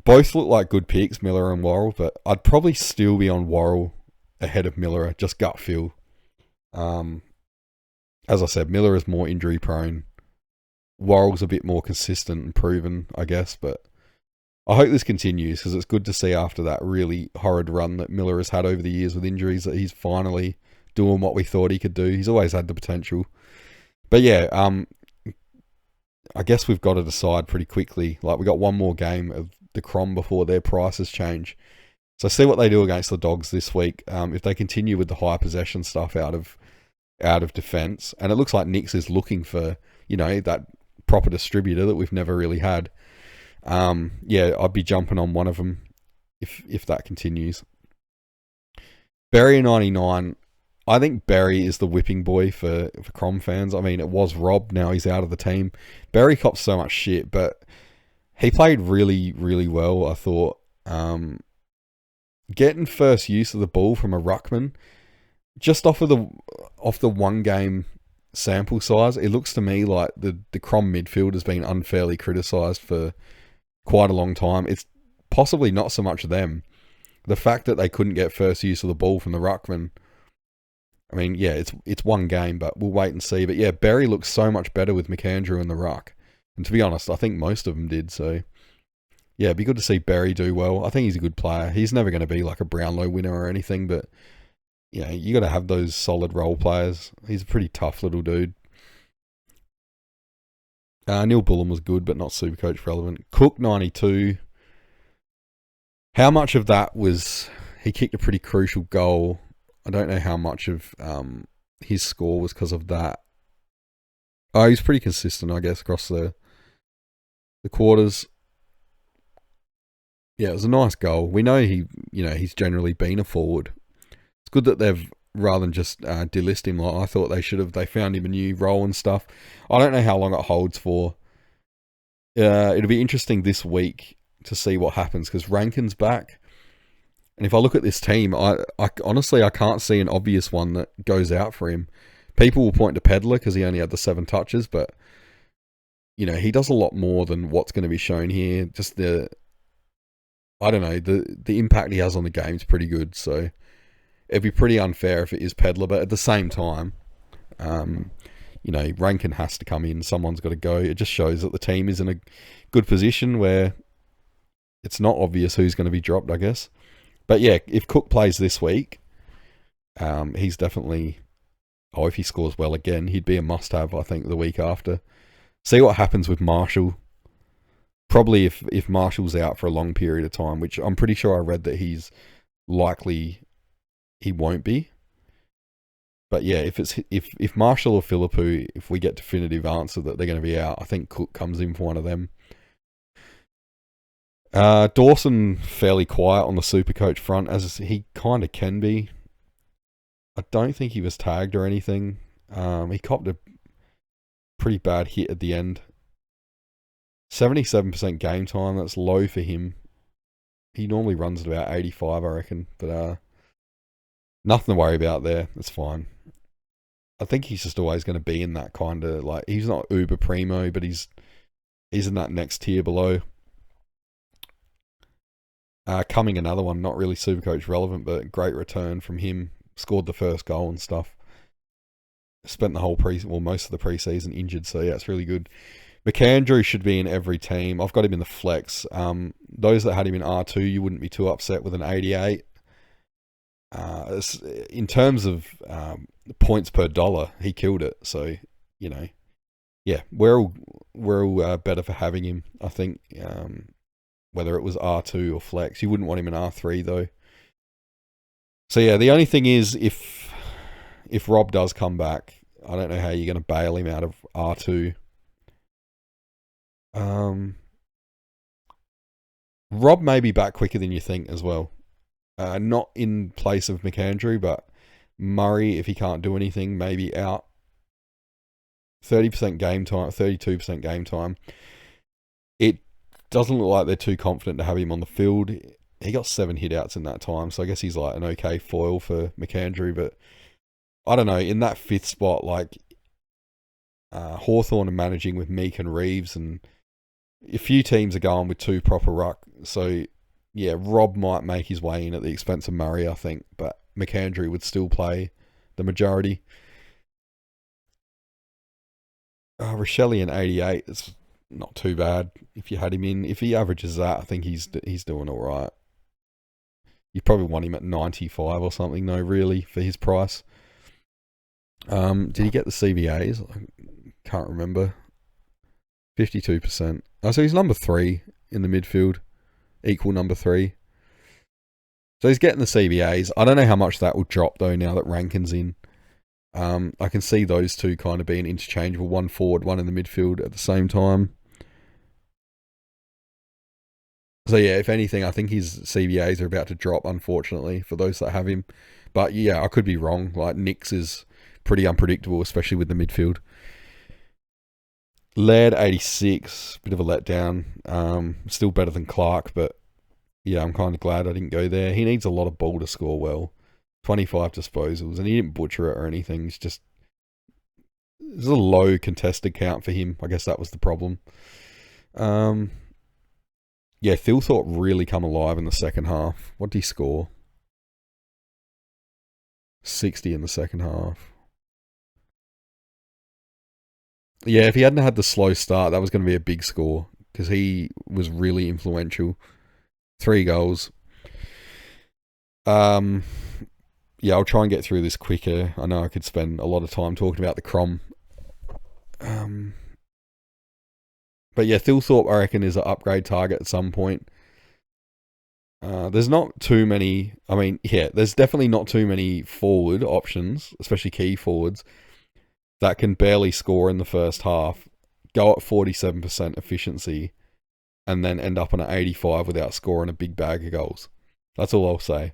Both look like good picks, Miller and Worrell, but I'd probably still be on Worrell ahead of Miller, just gut feel. As I said, Miller is more injury prone. Worrell's a bit more consistent and proven, I guess, but I hope this continues because it's good to see after that really horrid run that Miller has had over the years with injuries that he's finally doing what we thought he could do. He's always had the potential. But yeah, I guess we've got to decide pretty quickly. Like, we got one more game of the Crom before their prices change. So see what they do against the Dogs this week. If they continue with the high possession stuff out of defence, and it looks like Nix is looking for, you know, that proper distributor that we've never really had. Yeah, I'd be jumping on one of them if that continues. Berry 99. I think Berry is the whipping boy for Crom fans. I mean, it was Rob. Now he's out of the team. Berry cops so much shit, but he played really, really well, I thought. Getting first use of the ball from a ruckman, just off the one game sample size, it looks to me like the Crom midfield has been unfairly criticised for quite a long time. It's possibly not so much them. The fact that they couldn't get first use of the ball from the ruckman. I mean, yeah, it's one game, but we'll wait and see. But yeah, Berry looks so much better with McAndrew in the ruck. And to be honest, I think most of them did. So yeah, it'd be good to see Berry do well. I think he's a good player. He's never going to be like a Brownlow winner or anything, but you know, you got to have those solid role players. He's a pretty tough little dude. Neil Bullen was good, but not Supercoach relevant. Cook 92. How much of that was he kicked a pretty crucial goal? I don't know how much of his score was because of that. Oh, he's pretty consistent, I guess, across the quarters. Yeah, it was a nice goal. We know he's generally been a forward. It's good that they've, rather than just delist him like I thought they should have. They found him a new role and stuff. I don't know how long it holds for. It'll be interesting this week to see what happens because Rankin's back. And if I look at this team, I honestly, I can't see an obvious one that goes out for him. People will point to Pedler because he only had the 7 touches, but you know, he does a lot more than what's going to be shown here. Just the impact he has on the game is pretty good. So it'd be pretty unfair if it is Pedler, but at the same time, Rankin has to come in. Someone's got to go. It just shows that the team is in a good position where it's not obvious who's going to be dropped, I guess. But yeah, if Cook plays this week, he's definitely... Oh, if he scores well again, he'd be a must-have, I think, the week after. See what happens with Marshall. Probably if Marshall's out for a long period of time, which I'm pretty sure I read that he's likely he won't be. But yeah, if Marshall or Philippou, if we get definitive answer that they're going to be out, I think Cook comes in for one of them. Dawson fairly quiet on the Supercoach front, as he kind of can be. I don't think he was tagged or anything. He copped a pretty bad hit at the end. 77% game time, that's low for him. He normally runs at about 85, I reckon. But nothing to worry about there. That's fine. I think he's just always going to be in that kind of, like, he's not uber primo, but he's in that next tier below. Coming another one, not really Supercoach relevant, but great return from him. Scored the first goal and stuff. Spent the whole most of the preseason injured, so yeah, it's really good. McAndrew should be in every team. I've got him in the flex. Those that had him in R2, you wouldn't be too upset with an 88. In terms of points per dollar, he killed it. So, you know, yeah, we're all better for having him, I think. Whether it was R2 or flex. You wouldn't want him in R3 though. So yeah, the only thing is if Rob does come back, I don't know how you're going to bail him out of R2. Rob may be back quicker than you think as well. Not in place of McAndrew, but Murray, if he can't do anything, maybe out. 30% game time, 32% game time. It doesn't look like they're too confident to have him on the field. He got 7 hit-outs in that time, so I guess he's like an okay foil for McAndrew, but I don't know, in that 5th spot, like Hawthorn are managing with Meek and Reeves, and a few teams are going with 2 proper ruck, so yeah, Rob might make his way in at the expense of Murray, I think, but McAndrew would still play the majority. Rochelle in 88, it's not too bad if you had him in. If he averages that, I think he's doing all right. You probably want him at 95 or something, though, really, for his price. Did he get the CBAs? I can't remember. 52%. Oh, so he's number 3 in the midfield. Equal number 3. So he's getting the CBAs. I don't know how much that will drop, though, now that Rankin's in. I can see those two kind of being interchangeable. One forward, one in the midfield at the same time. So yeah, if anything, I think his CBAs are about to drop, unfortunately, for those that have him. But yeah, I could be wrong. Like, Nick's is pretty unpredictable, especially with the midfield. Laird, 86. Bit of a letdown. Still better than Clark, but yeah, I'm kind of glad I didn't go there. He needs a lot of ball to score well. 25 disposals, and he didn't butcher it or anything. It's a low contested count for him. I guess that was the problem. Yeah, Thilthorpe really come alive in the second half. What did he score? 60 in the second half. Yeah, if he hadn't had the slow start, that was going to be a big score because he was really influential. 3 goals. Yeah, I'll try and get through this quicker. I know I could spend a lot of time talking about the Crom. But yeah, Thilthorpe, I reckon, is an upgrade target at some point. There's not too many. I mean, yeah, there's definitely not too many forward options, especially key forwards, that can barely score in the first half, go at 47% efficiency, and then end up on an 85 without scoring a big bag of goals. That's all I'll say.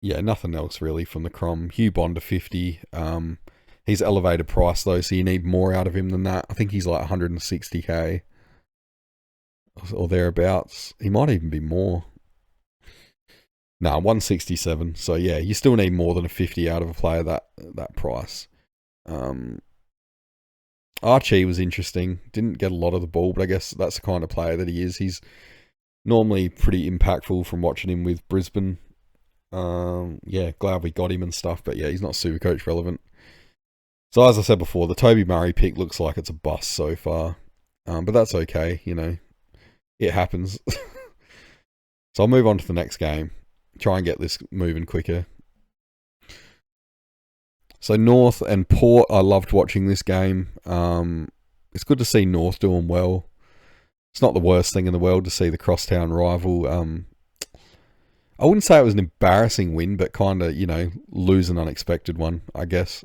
Yeah, nothing else really from the Crom. Hugh Bond to 50. He's elevated price though, so you need more out of him than that. I think he's like 160k or thereabouts. He might even be more. Nah, 167. So yeah, you still need more than a 50 out of a player that price. Archie was interesting. Didn't get a lot of the ball, but I guess that's the kind of player that he is. He's normally pretty impactful from watching him with Brisbane. Yeah, glad we got him and stuff, but yeah, he's not Supercoach relevant. So as I said before, the Toby Murray pick looks like it's a bust so far. But that's okay, you know. It happens. So I'll move on to the next game. Try and get this moving quicker. So North and Port, I loved watching this game. It's good to see North doing well. It's not the worst thing in the world to see the crosstown rival. I wouldn't say it was an embarrassing win, but kind of, you know, lose an unexpected one, I guess.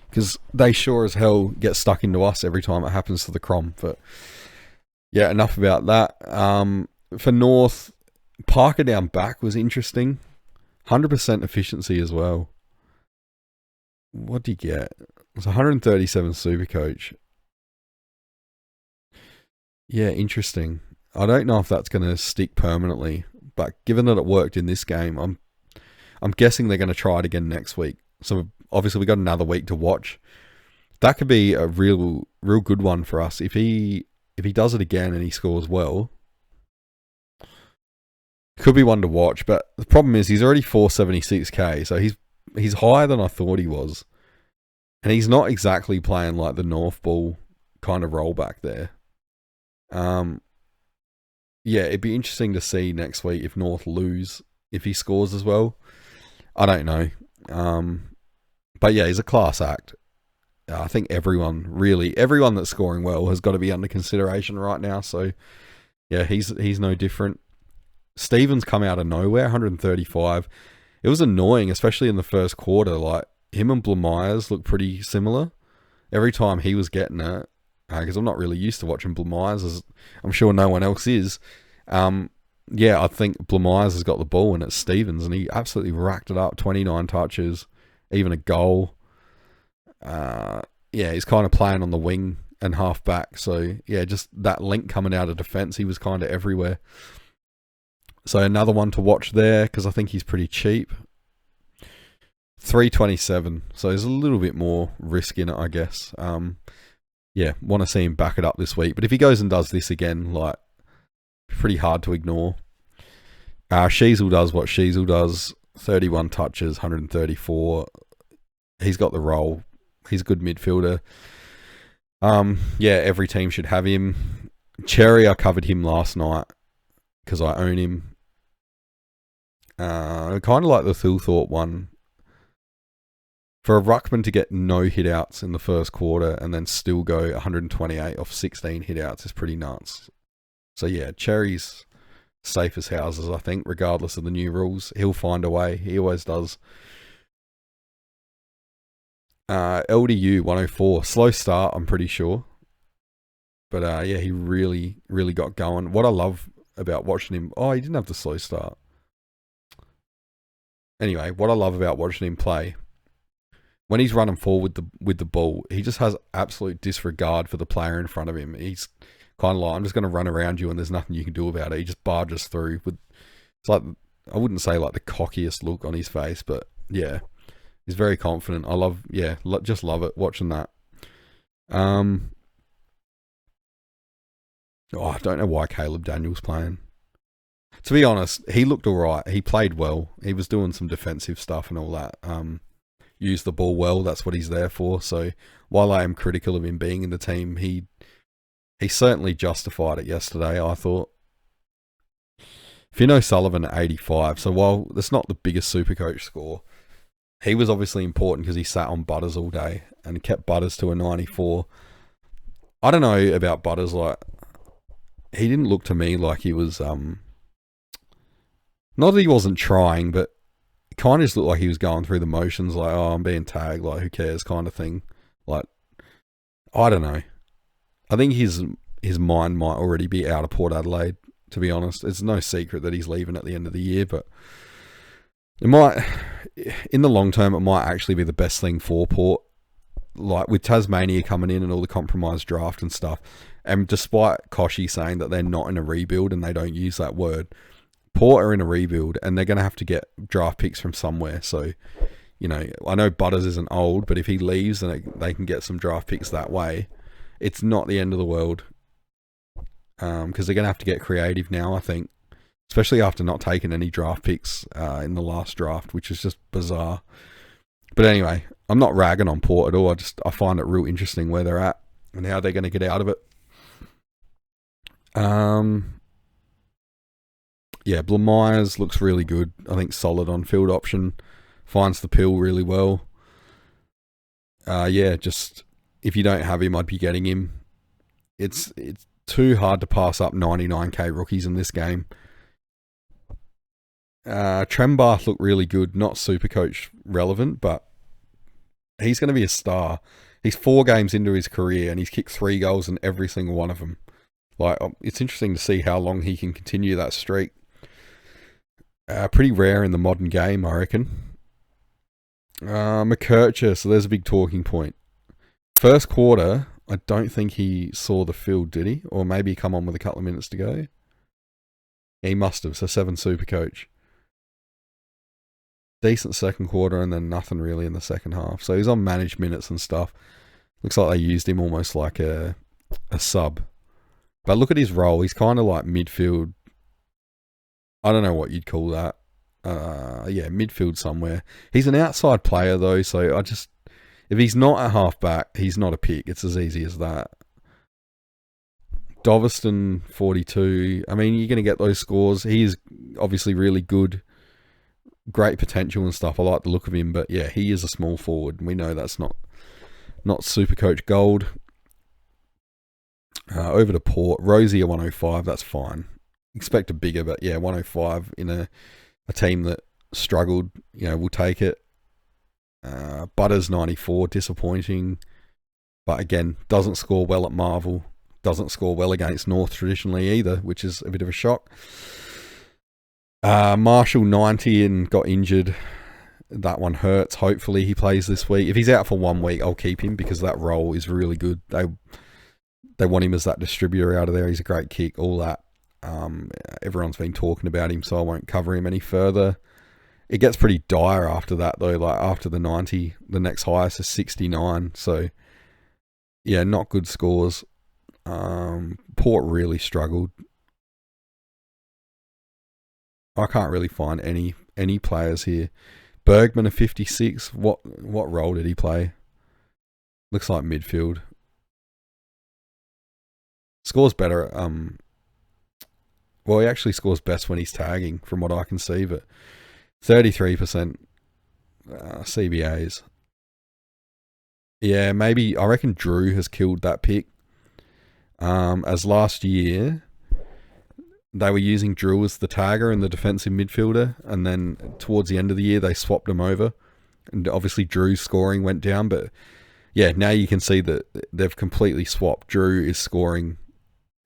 Because they sure as hell get stuck into us every time it happens to the Crom. But yeah, enough about that. For North, Parker down back was interesting. 100% efficiency as well. What did he get? It was 137 Supercoach. Yeah, interesting. I don't know if that's going to stick permanently, but given that it worked in this game, I'm guessing they're going to try it again next week. So obviously we got another week to watch. That could be a real good one for us if he does it again and he scores well. Could be one to watch, but the problem is he's already 476k, so he's higher than I thought he was, and he's not exactly playing like the North ball kind of rollback there. Yeah, it'd be interesting to see next week if North lose, if he scores as well. I don't know. But yeah, he's a class act. I think everyone that's scoring well has got to be under consideration right now. So yeah, he's no different. Stevens come out of nowhere, 135. It was annoying, especially in the first quarter. Like him and Blamires look pretty similar. Every time he was getting it, because I'm not really used to watching Blamires, as I'm sure no one else is. Yeah, I think Blamires has got the ball and it's Stevens, and he absolutely racked it up. 29 touches, even a goal. Yeah, he's kind of playing on the wing and half back. So yeah, just that link coming out of defence, he was kind of everywhere. So another one to watch there because I think he's pretty cheap. 327. So there's a little bit more risk in it, I guess. Yeah, want to see him back it up this week. But if he goes and does this again, like, pretty hard to ignore. Sheasel does what Sheasel does. 31 touches, 134. He's got the role. He's a good midfielder. Yeah, every team should have him. Cherry, I covered him last night because I own him. Kind of like the Thilthorpe one. For a ruckman to get no hit-outs in the first quarter and then still go 128 off 16 hit-outs is pretty nuts. So yeah, Cherry's safe as houses, I think, regardless of the new rules. He'll find a way. He always does. LDU 104. Slow start, I'm pretty sure. But yeah, he really, really got going. What I love about watching him... Oh, he didn't have the slow start. Anyway, what I love about watching him play... When he's running forward with the ball, he just has absolute disregard for the player in front of him. He's kind of like, I'm just going to run around you and there's nothing you can do about it. He just barges through with, it's like, I wouldn't say like the cockiest look on his face, but yeah, he's very confident. I love, just love it watching that. I don't know why Caleb Daniels playing. To be honest, he looked alright. He played well. He was doing some defensive stuff and all that. Used the ball well. That's what he's there for. So while I am critical of him being in the team, he certainly justified it yesterday, I thought. Fino Sullivan at 85. So while that's not the biggest Supercoach score, he was obviously important because he sat on Butters all day and kept Butters to a 94. I don't know about Butters. Like, he didn't look to me like he was... not that he wasn't trying, but it kind of just looked like he was going through the motions, like, oh, I'm being tagged, like, who cares, kind of thing. Like, I don't know. I think his mind might already be out of Port Adelaide, to be honest. It's no secret that he's leaving at the end of the year, but it might, in the long term, it might actually be the best thing for Port. Like, with Tasmania coming in and all the compromised draft and stuff, and despite Koshy saying that they're not in a rebuild and they don't use that word, Port are in a rebuild and they're going to have to get draft picks from somewhere. So, you know, I know Butters isn't old, but if he leaves and they can get some draft picks that way, it's not the end of the world. Because they're going to have to get creative now, I think. Especially after not taking any draft picks in the last draft, which is just bizarre. But anyway, I'm not ragging on Port at all. I find it real interesting where they're at and how they're going to get out of it. Yeah, Myers looks really good. I think solid on field option. Finds the pill really well. Just if you don't have him, I'd be getting him. It's too hard to pass up 99k rookies in this game. Trembath looked really good. Not Supercoach relevant, but he's going to be a star. He's 4 games into his career and he's kicked 3 goals in every single one of them. Like, it's interesting to see how long he can continue that streak. Pretty rare in the modern game, I reckon. McKercher, so there's a big talking point. First quarter, I don't think he saw the field, did he? Or maybe he come on with a couple of minutes to go. He must have, so 7 Supercoach. Decent second quarter and then nothing really in the second half. So he's on managed minutes and stuff. Looks like they used him almost like a sub. But look at his role. He's kind of like midfield. I don't know what you'd call that. Midfield somewhere. He's an outside player though, so if he's not a halfback, he's not a pick. It's as easy as that. Doveston, 42. I mean, you're going to get those scores. He's obviously really good. Great potential and stuff. I like the look of him, but yeah, he is a small forward. We know that's not Supercoach gold. Over to Port. Rosie at 105, that's fine. Expect a bigger, but yeah, 105 in a team that struggled, we'll take it. Butters 94, disappointing. But again, doesn't score well at Marvel. Doesn't score well against North traditionally either, which is a bit of a shock. Marshall 90 and got injured. That one hurts. Hopefully he plays this week. If he's out for 1 week, I'll keep him because that role is really good. They want him as that distributor out of there. He's a great kick, all that. Everyone's been talking about him, so I won't cover him any further. It gets pretty dire after that, though. Like, after the 90, the next highest is 69. So, yeah, not good scores. Port really struggled. I can't really find any players here. Bergman of 56. What role did he play? Looks like midfield. Scores better. Well, he actually scores best when he's tagging, from what I can see. But 33% CBAs. Yeah, maybe I reckon Drew has killed that pick. As last year, they were using Drew as the tagger and the defensive midfielder, and then towards the end of the year they swapped them over, and obviously Drew's scoring went down. But yeah, now you can see that they've completely swapped. Drew is scoring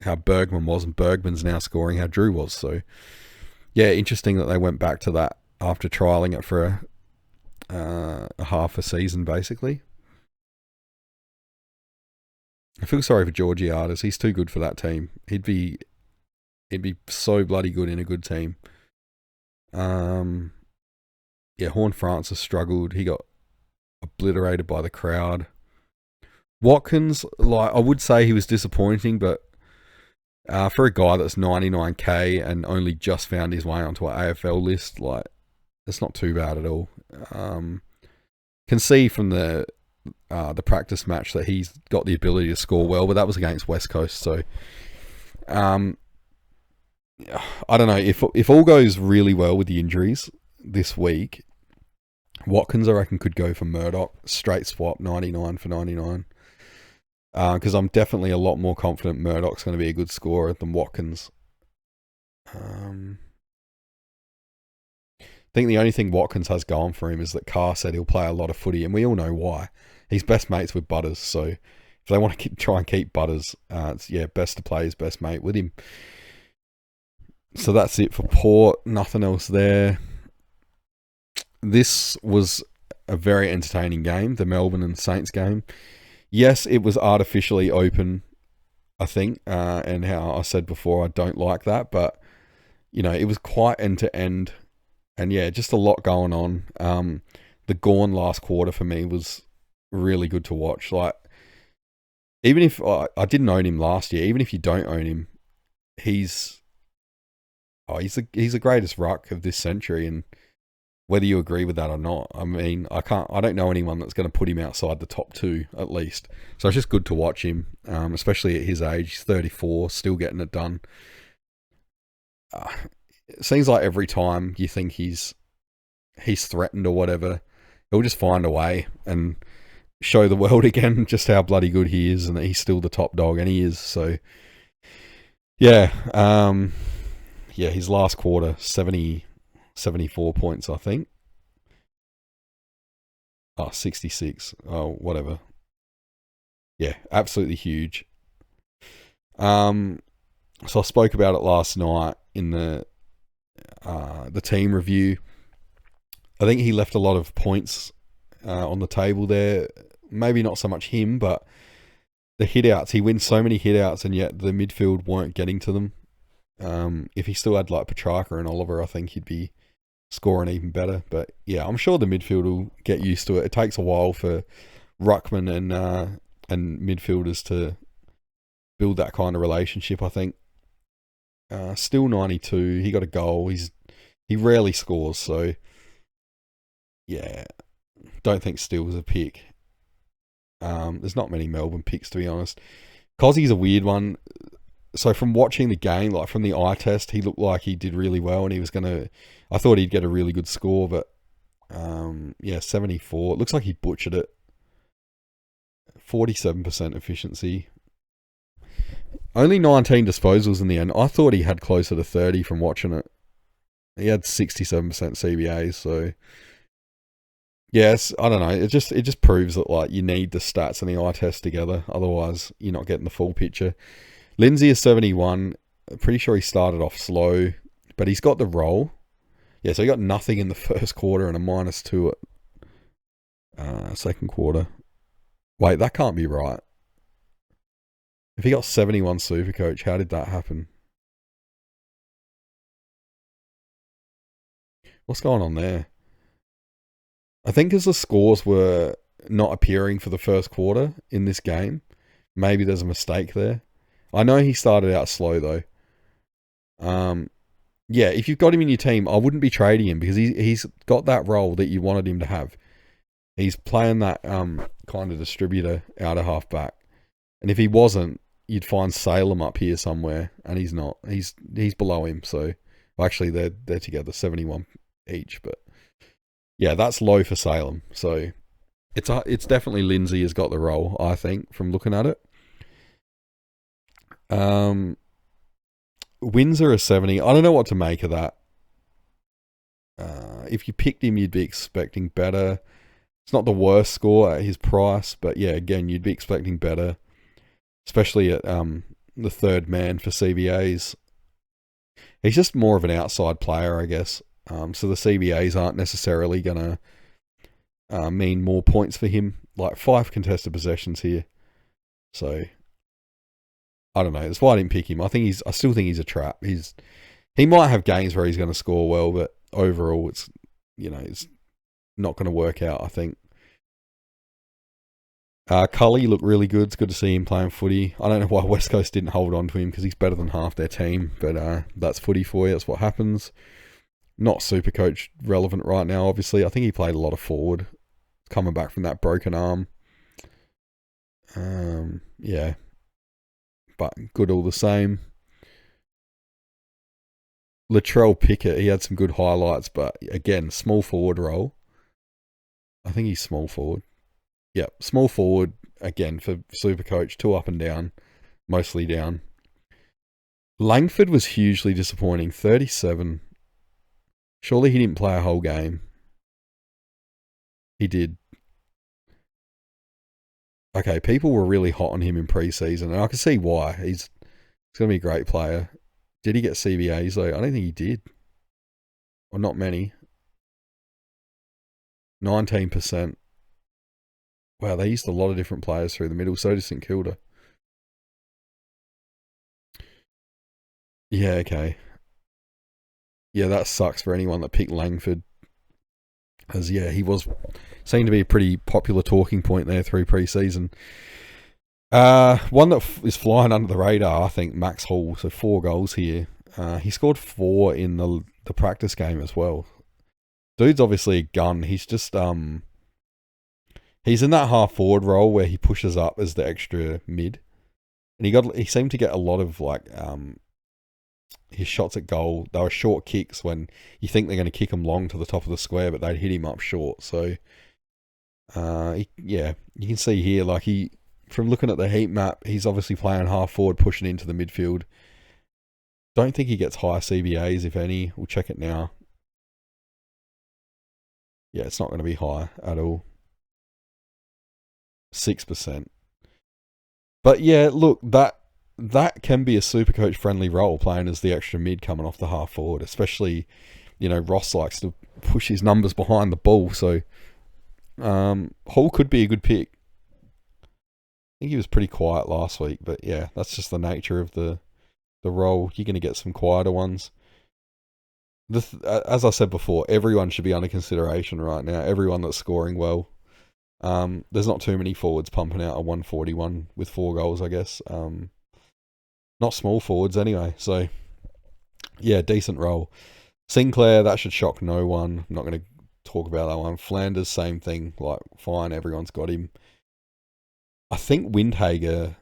how Bergman was, and Bergman's now scoring how Drew was. So yeah, interesting that they went back to that after trialing it for a half a season basically. I feel sorry for Georgiades. He's too good for that team. He'd be so bloody good in a good team. Yeah, Horn Francis struggled. He got obliterated by the crowd. Watkins, like I would say he was disappointing, but for a guy that's 99k and only just found his way onto an AFL list, like it's not too bad at all. Can see from the practice match that he's got the ability to score well, but that was against West Coast, so I don't know if all goes really well with the injuries this week. Watkins, I reckon, could go for Murdoch straight swap 99 for 99. Because I'm definitely a lot more confident Murdoch's going to be a good scorer than Watkins. I think the only thing Watkins has going for him is that Carr said he'll play a lot of footy, and we all know why. He's best mates with Butters, so if they want to try and keep Butters, it's best to play his best mate with him. So that's it for Port. Nothing else there. This was a very entertaining game, the Melbourne and Saints game. Yes, it was artificially open, I think, and how I said before, I don't like that, but, it was quite end-to-end, and just a lot going on. The Gawn last quarter for me was really good to watch. Like, even if I didn't own him last year, even if you don't own him, he's the greatest ruck of this century, and whether you agree with that or not, I mean, I don't know anyone that's going to put him outside the top two, at least. So it's just good to watch him, especially at his age. He's 34, still getting it done. It seems like every time you think he's threatened or whatever, he'll just find a way and show the world again just how bloody good he is and that he's still the top dog, and he is. So, his last quarter, 74 points, I think. 66. Oh, whatever. Yeah, absolutely huge. So I spoke about it last night in the team review. I think he left a lot of points on the table there. Maybe not so much him, but the hit-outs. He wins so many hit-outs, and yet the midfield weren't getting to them. If he still had like Petrarca and Oliver, I think he'd be scoring even better. But I'm sure the midfield will get used to it. It takes a while for ruckman and midfielders to build that kind of relationship, I think. Still 92. He got a goal. He rarely scores, so don't think Still's a pick. There's not many Melbourne picks, to be honest. Cozzy's a weird one. So from watching the game, like from the eye test, he looked like he did really well, and I thought he'd get a really good score, but 74. It looks like he butchered it. 47% efficiency. Only 19 disposals in the end. I thought he had closer to 30 from watching it. He had 67% CBAs, so yes, I don't know. It just proves that like you need the stats and the eye test together, otherwise you're not getting the full picture. Lindsay is 71. Pretty sure he started off slow, but he's got the role. Yeah, so he got nothing in the first quarter and a -2 at second quarter. Wait, that can't be right. If he got 71 Supercoach, how did that happen? What's going on there? I think as the scores were not appearing for the first quarter in this game, maybe there's a mistake there. I know he started out slow though. If you've got him in your team, I wouldn't be trading him because he's got that role that you wanted him to have. He's playing that kind of distributor out of halfback, and if he wasn't, you'd find Salem up here somewhere, and he's not. He's below him. So actually, they're together, 71 each. But that's low for Salem. So it's definitely Lindsay has got the role, I think, from looking at it. Windsor is 70. I don't know what to make of that. If you picked him, you'd be expecting better. It's not the worst score at his price, but again, you'd be expecting better, especially at the third man for CBAs. He's just more of an outside player, I guess. So the CBAs aren't necessarily going to mean more points for him. Like 5 contested possessions here. So I don't know. That's why I didn't pick him. I still think he's a trap. He might have games where he's going to score well, but overall, it's not going to work out, I think. Cully looked really good. It's good to see him playing footy. I don't know why West Coast didn't hold on to him because he's better than half their team, but that's footy for you. That's what happens. Not Supercoach relevant right now, obviously. I think he played a lot of forward, coming back from that broken arm. Yeah. But good all the same. Latrell Pickett, he had some good highlights, but again, small forward role. I think he's small forward. Yeah, small forward, again, for Supercoach, 2 up and down, mostly down. Langford was hugely disappointing, 37. Surely he didn't play a whole game. He did. Okay, people were really hot on him in pre-season, and I can see why. He's going to be a great player. Did he get CBAs, though? I don't think he did. Or not many. 19%. Wow, they used a lot of different players through the middle. So did St Kilda. Yeah, okay. Yeah, that sucks for anyone that picked Langford. As yeah, he seemed to be a pretty popular talking point there through pre-season. One that is flying under the radar, I think, Max Hall. So 4 goals here. He scored 4 in the practice game as well. Dude's obviously a gun. He's just he's in that half forward role where he pushes up as the extra mid, and he seemed to get a lot of his shots at goal. They were short kicks when you think they're going to kick him long to the top of the square, but they'd hit him up short. So you can see here from looking at the heat map, he's obviously playing half forward, pushing into the midfield. Don't think he gets high CBAs, if any. We'll check it now. Yeah, it's not going to be high at all. 6%. But yeah, look, that can be a Supercoach friendly role, playing as the extra mid coming off the half forward. Especially, Ross likes to push his numbers behind the ball. So Hall could be a good pick. I think he was pretty quiet last week, but yeah, that's just the nature of the role. You're going to get some quieter ones. As I said before, everyone should be under consideration right now. Everyone that's scoring well. There's not too many forwards pumping out a 141 with 4 goals, I guess. Not small forwards anyway. So, yeah, decent role. Sinclair, that should shock no one. I'm not going to talk about that one. Flanders, same thing. Fine, everyone's got him. I think Windhager...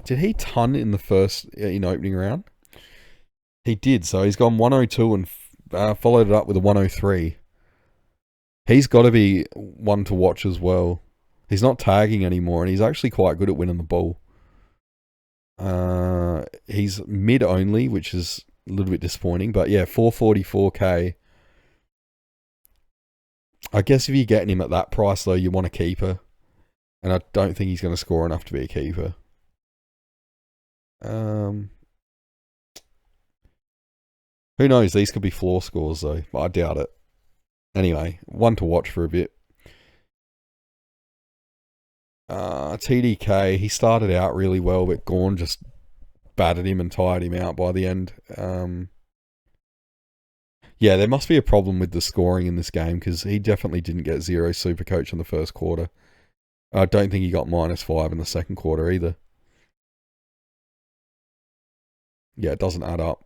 did he ton in the first in opening round? He did, so he's gone 102 and followed it up with a 103. He's got to be one to watch as well. He's not tagging anymore, and he's actually quite good at winning the ball. He's mid only, which is a little bit disappointing, but yeah, 444k. I guess if you're getting him at that price, though, you want a keeper. And I don't think he's going to score enough to be a keeper. Who knows? These could be floor scores, though, but I doubt it. Anyway, one to watch for a bit. TDK, he started out really well, but Gawn just battered him and tired him out by the end. Yeah, there must be a problem with the scoring in this game, because he definitely didn't get 0 Supercoach in the first quarter. I don't think he got -5 in the second quarter either. Yeah, it doesn't add up.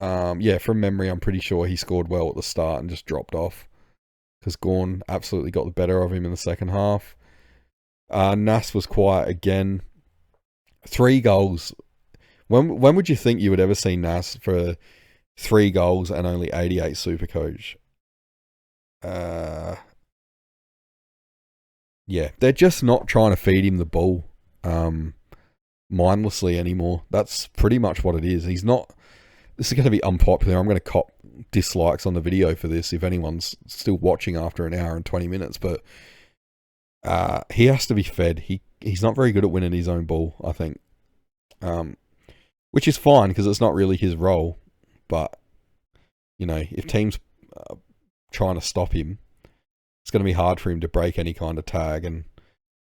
Yeah, from memory, I'm pretty sure he scored well at the start and just dropped off, because Gawn absolutely got the better of him in the second half. Nas was quiet again. 3 goals. When would you think you would ever see Nas for 3 goals and only 88 Supercoach? Yeah, they're just not trying to feed him the ball mindlessly anymore. That's pretty much what it is. He's not... This is going to be unpopular. I'm going to cop dislikes on the video for this if anyone's still watching after an hour and 20 minutes, but he has to be fed. He's not very good at winning his own ball, I think. Which is fine, because it's not really his role. But, if teams trying to stop him, it's going to be hard for him to break any kind of tag. And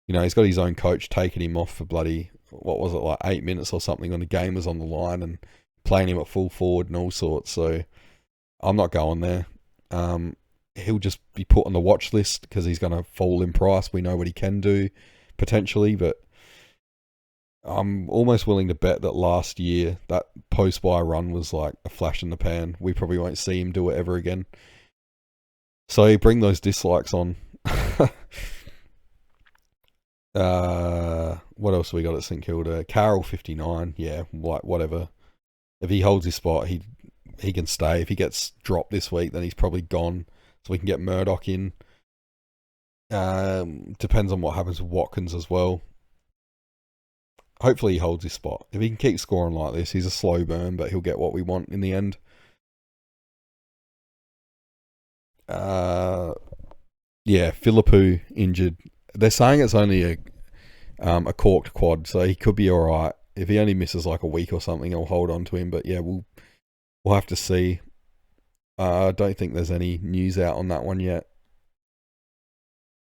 He's got his own coach taking him off for bloody, what was it, like 8 minutes or something when the game was on the line, and playing him at full forward and all sorts. So I'm not going there. He'll just be put on the watch list because he's going to fall in price. We know what he can do potentially, but I'm almost willing to bet that last year that post-buy run was like a flash in the pan. We probably won't see him do it ever again. So bring those dislikes on. What else have we got at St Kilda? Carroll 59. Yeah, whatever. If he holds his spot, he can stay. If he gets dropped this week, then he's probably gone. So we can get Murdoch in. Depends on what happens with Watkins as well. Hopefully he holds his spot. If he can keep scoring like this, he's a slow burn, but he'll get what we want in the end. Yeah, Philippou injured. They're saying it's only a corked quad, so he could be all right. If he only misses like a week or something, I'll hold on to him. But yeah, we'll have to see. I don't think there's any news out on that one yet.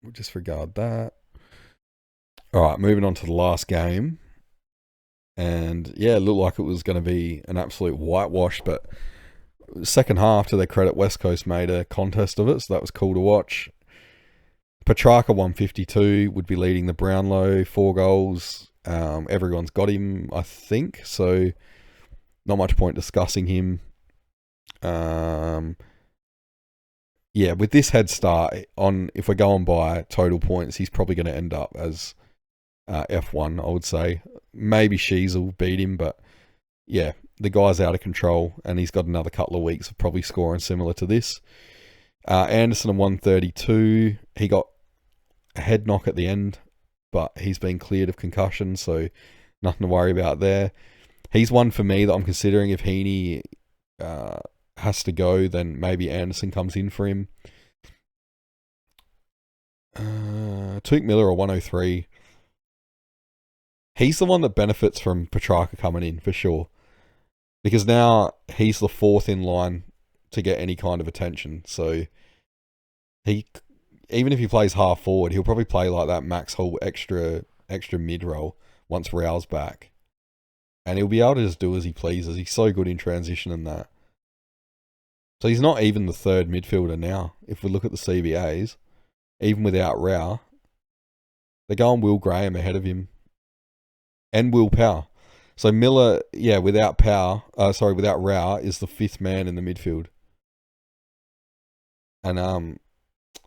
We'll disregard that. All right, moving on to the last game. And yeah, it looked like it was going to be an absolute whitewash, but second half, to their credit, West Coast made a contest of it, so that was cool to watch. Petrarca 152 would be leading the Brownlow, 4 goals. Everyone's got him, I think, so not much point discussing him. Yeah, with this head start, if we're going by total points, he's probably going to end up as F1, I would say. Maybe Shees will beat him, but yeah, the guy's out of control, and he's got another couple of weeks of probably scoring similar to this. Anderson at 132, he got a head knock at the end, but he's been cleared of concussion, so nothing to worry about there. He's one for me that I'm considering. If Heaney has to go, then maybe Anderson comes in for him. Tuke Miller at 103. He's the one that benefits from Petrarca coming in, for sure. Because now he's the 4th in line to get any kind of attention. So even if he plays half forward, he'll probably play like that Max Hull extra mid role once Rao's back. And he'll be able to just do as he pleases. He's so good in transition and that. So he's not even the 3rd midfielder now. If we look at the CBAs, even without Rao, they're going Will Graham ahead of him. And Will Power. So Miller, yeah, without Rao, is the 5th man in the midfield. And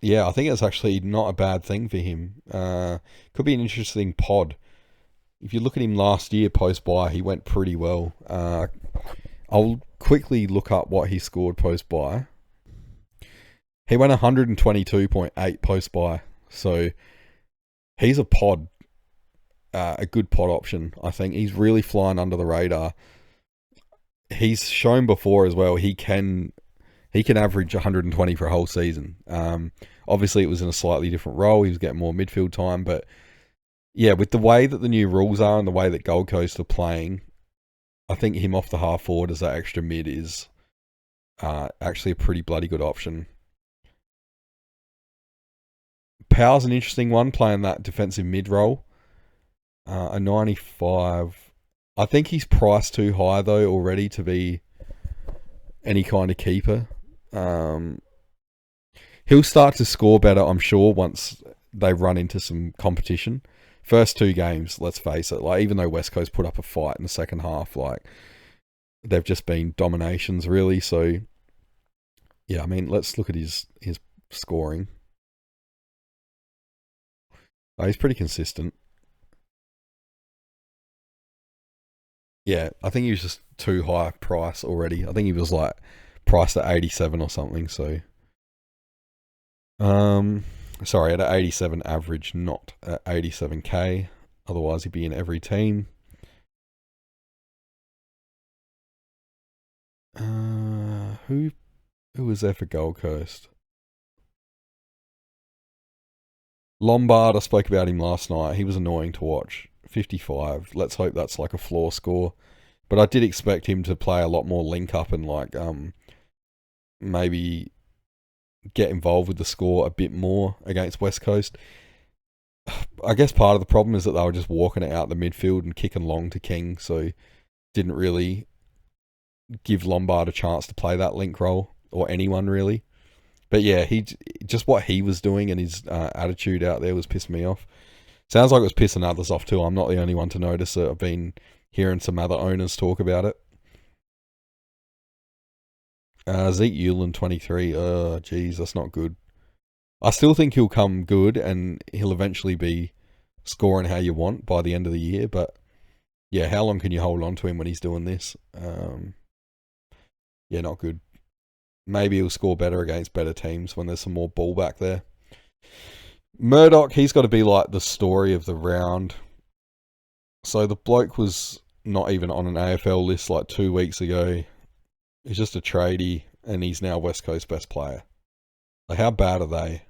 yeah, I think it's actually not a bad thing for him. Could be an interesting pod. If you look at him last year post-buy, he went pretty well. I'll quickly look up what he scored post-buy. He went 122.8 post-buy. So he's a pod. A good pod option, I think. He's really flying under the radar. He's shown before as well he can average 120 for a whole season. Obviously, it was in a slightly different role. He was getting more midfield time, but yeah, with the way that the new rules are and the way that Gold Coast are playing, I think him off the half forward as that extra mid is actually a pretty bloody good option. Power's an interesting one, playing that defensive mid role. A 95. I think he's priced too high though already to be any kind of keeper. He'll start to score better, I'm sure, once they run into some competition. First 2 games, let's face it, like even though West Coast put up a fight in the second half, like they've just been dominations really. So yeah, I mean, let's look at his scoring. He's pretty consistent. Yeah, I think he was just too high price already. I think he was like priced at 87 or something. So, sorry, at 87 average, not at 87k. Otherwise, he'd be in every team. Who was there for Gold Coast? Lombard, I spoke about him last night. He was annoying to watch. 55. Let's hope that's like a floor score. But I did expect him to play a lot more link up and like maybe get involved with the score a bit more against West Coast. I guess part of the problem is that they were just walking it out the midfield and kicking long to King, so didn't really give Lombard a chance to play that link role, or anyone really. But yeah, he just what he was doing and his attitude out there was pissing me off. Sounds like it was pissing others off too. I'm not the only one to notice it. I've been hearing some other owners talk about it. Zeke Euland 23. Oh, geez, that's not good. I still think he'll come good and he'll eventually be scoring how you want by the end of the year. But yeah, how long can you hold on to him when he's doing this? Yeah, not good. Maybe he'll score better against better teams when there's some more ball back there. Murdoch, he's got to be like the story of the round. So the bloke was not even on an AFL list like 2 weeks ago. He's just a tradie, and he's now West Coast best player. Like, how bad are they?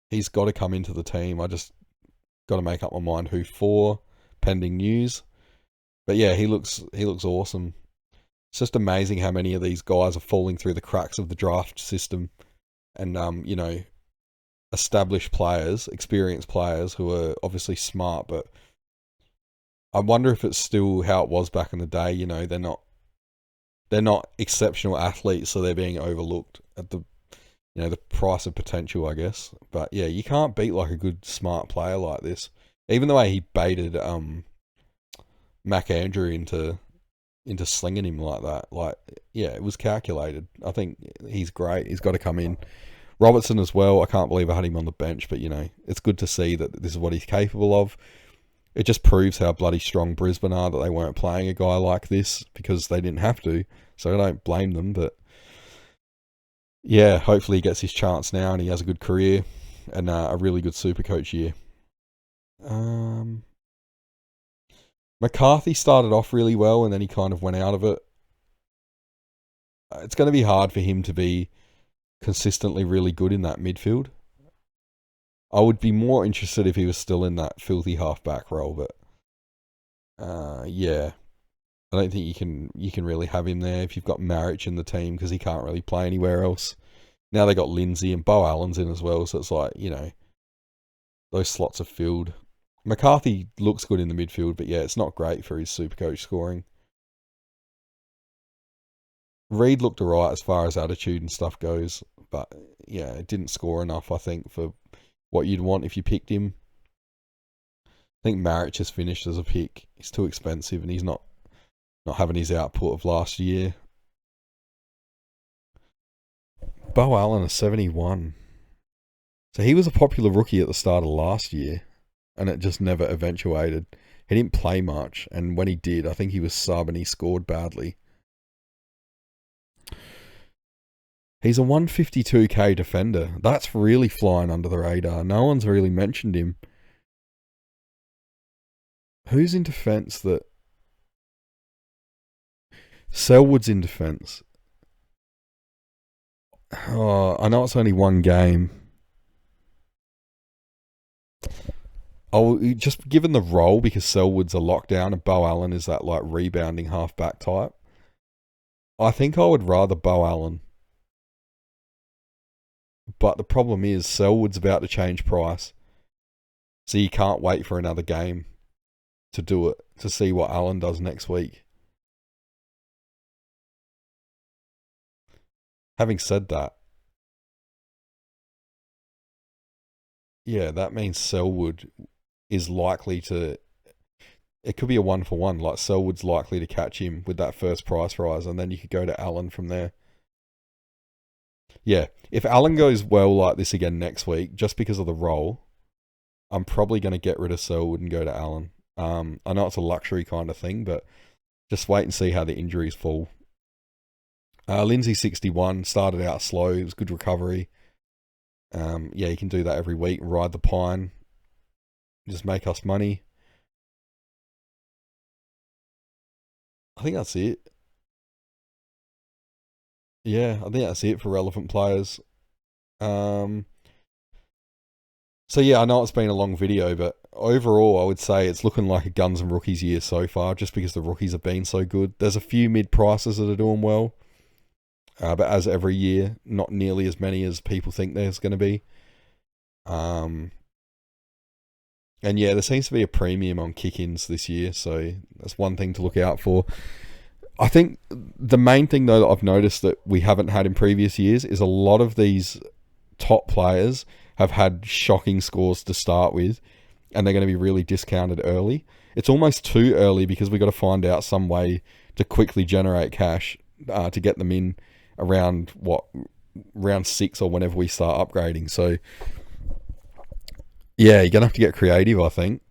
He's got to come into the team. I just got to make up my mind who for, pending news. But yeah, he looks awesome. It's just amazing how many of these guys are falling through the cracks of the draft system, and established players, experienced players who are obviously smart, but I wonder if it's still how it was back in the day. They're not exceptional athletes, so they're being overlooked at the price of potential, I guess. But yeah, you can't beat like a good smart player like this. Even the way he baited Mac Andrew into slinging him like that. Like, yeah, it was calculated. I think he's great. He's got to come in. Robertson as well. I can't believe I had him on the bench, but it's good to see that this is what he's capable of. It just proves how bloody strong Brisbane are that they weren't playing a guy like this because they didn't have to. So I don't blame them, but yeah, hopefully he gets his chance now and he has a good career and a really good Supercoach year. McCarthy started off really well and then he kind of went out of it. It's going to be hard for him to be consistently really good in that midfield. I would be more interested if he was still in that filthy halfback role, but yeah, I don't think you can really have him there if you've got Marich in the team because he can't really play anywhere else. Now they got Lindsay and Bo Allen's in as well, so it's like those slots are filled. McCarthy looks good in the midfield, but yeah, it's not great for his Supercoach scoring. Reed looked alright as far as attitude and stuff goes, but yeah, it didn't score enough, I think, for what you'd want if you picked him. I think Marich has finished as a pick. He's too expensive and he's not having his output of last year. Bo Allen is 71. So he was a popular rookie at the start of last year and it just never eventuated. He didn't play much, and when he did, I think he was sub and he scored badly. He's a 152k defender. That's really flying under the radar. No one's really mentioned him. Who's in defence that... Selwood's in defence. Oh, I know it's only one game. Just given the role, because Selwood's a lockdown and Bo Allen is that like rebounding halfback type, I think I would rather Bo Allen. But the problem is Selwood's about to change price. So you can't wait for another game to do it, to see what Allen does next week. Having said that, yeah, that means Selwood is likely to... It could be a 1-for-1. Like, Selwood's likely to catch him with that first price rise, and then you could go to Allen from there. Yeah, if Allen goes well like this again next week, just because of the role, I'm probably going to get rid of Selwood and go to Allen. I know it's a luxury kind of thing, but just wait and see how the injuries fall. Lindsay 61 started out slow. It was good recovery. Yeah, you can do that every week. Ride the pine. Just make us money. I think that's it. Yeah, I think that's it for relevant players. So yeah, I know it's been a long video, but overall I would say it's looking like a Guns and Rookies year so far, just because the rookies have been so good. There's a few mid-prices that are doing well, but as every year, not nearly as many as people think there's going to be. And yeah, there seems to be a premium on kick-ins this year, so that's one thing to look out for. I think the main thing though that I've noticed that we haven't had in previous years is a lot of these top players have had shocking scores to start with, and they're going to be really discounted early. It's almost too early because we've got to find out some way to quickly generate cash to get them in around round 6 or whenever we start upgrading. So yeah, you're gonna have to get creative, I think.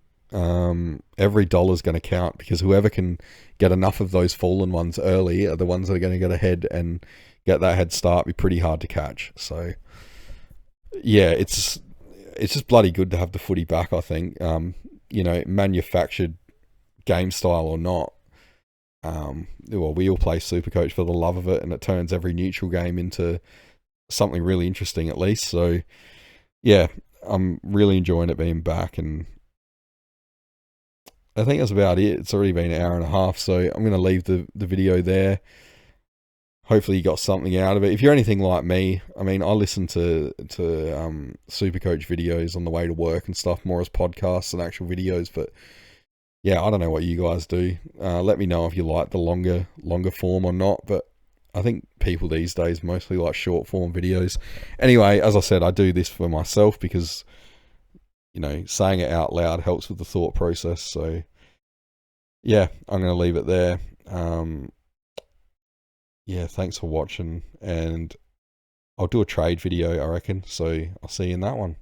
Every dollar's going to count because whoever can get enough of those fallen ones early are the ones that are going to get ahead and get that head start. Be pretty hard to catch. So yeah, it's just bloody good to have the footy back, I think. Manufactured game style or not. Well, we all play Supercoach for the love of it, and it turns every neutral game into something really interesting at least. So yeah, I'm really enjoying it being back, and I think that's about it. It's already been an hour and a half, so I'm going to leave the video there. Hopefully you got something out of it. If you're anything like me, I mean, I listen to Supercoach videos on the way to work and stuff, more as podcasts than actual videos. But yeah, I don't know what you guys do. Let me know if you like the longer form or not. But I think people these days mostly like short form videos. Anyway, as I said, I do this for myself because, saying it out loud helps with the thought process. So yeah, I'm going to leave it there. Yeah, thanks for watching, and I'll do a trade video, I reckon. So I'll see you in that one.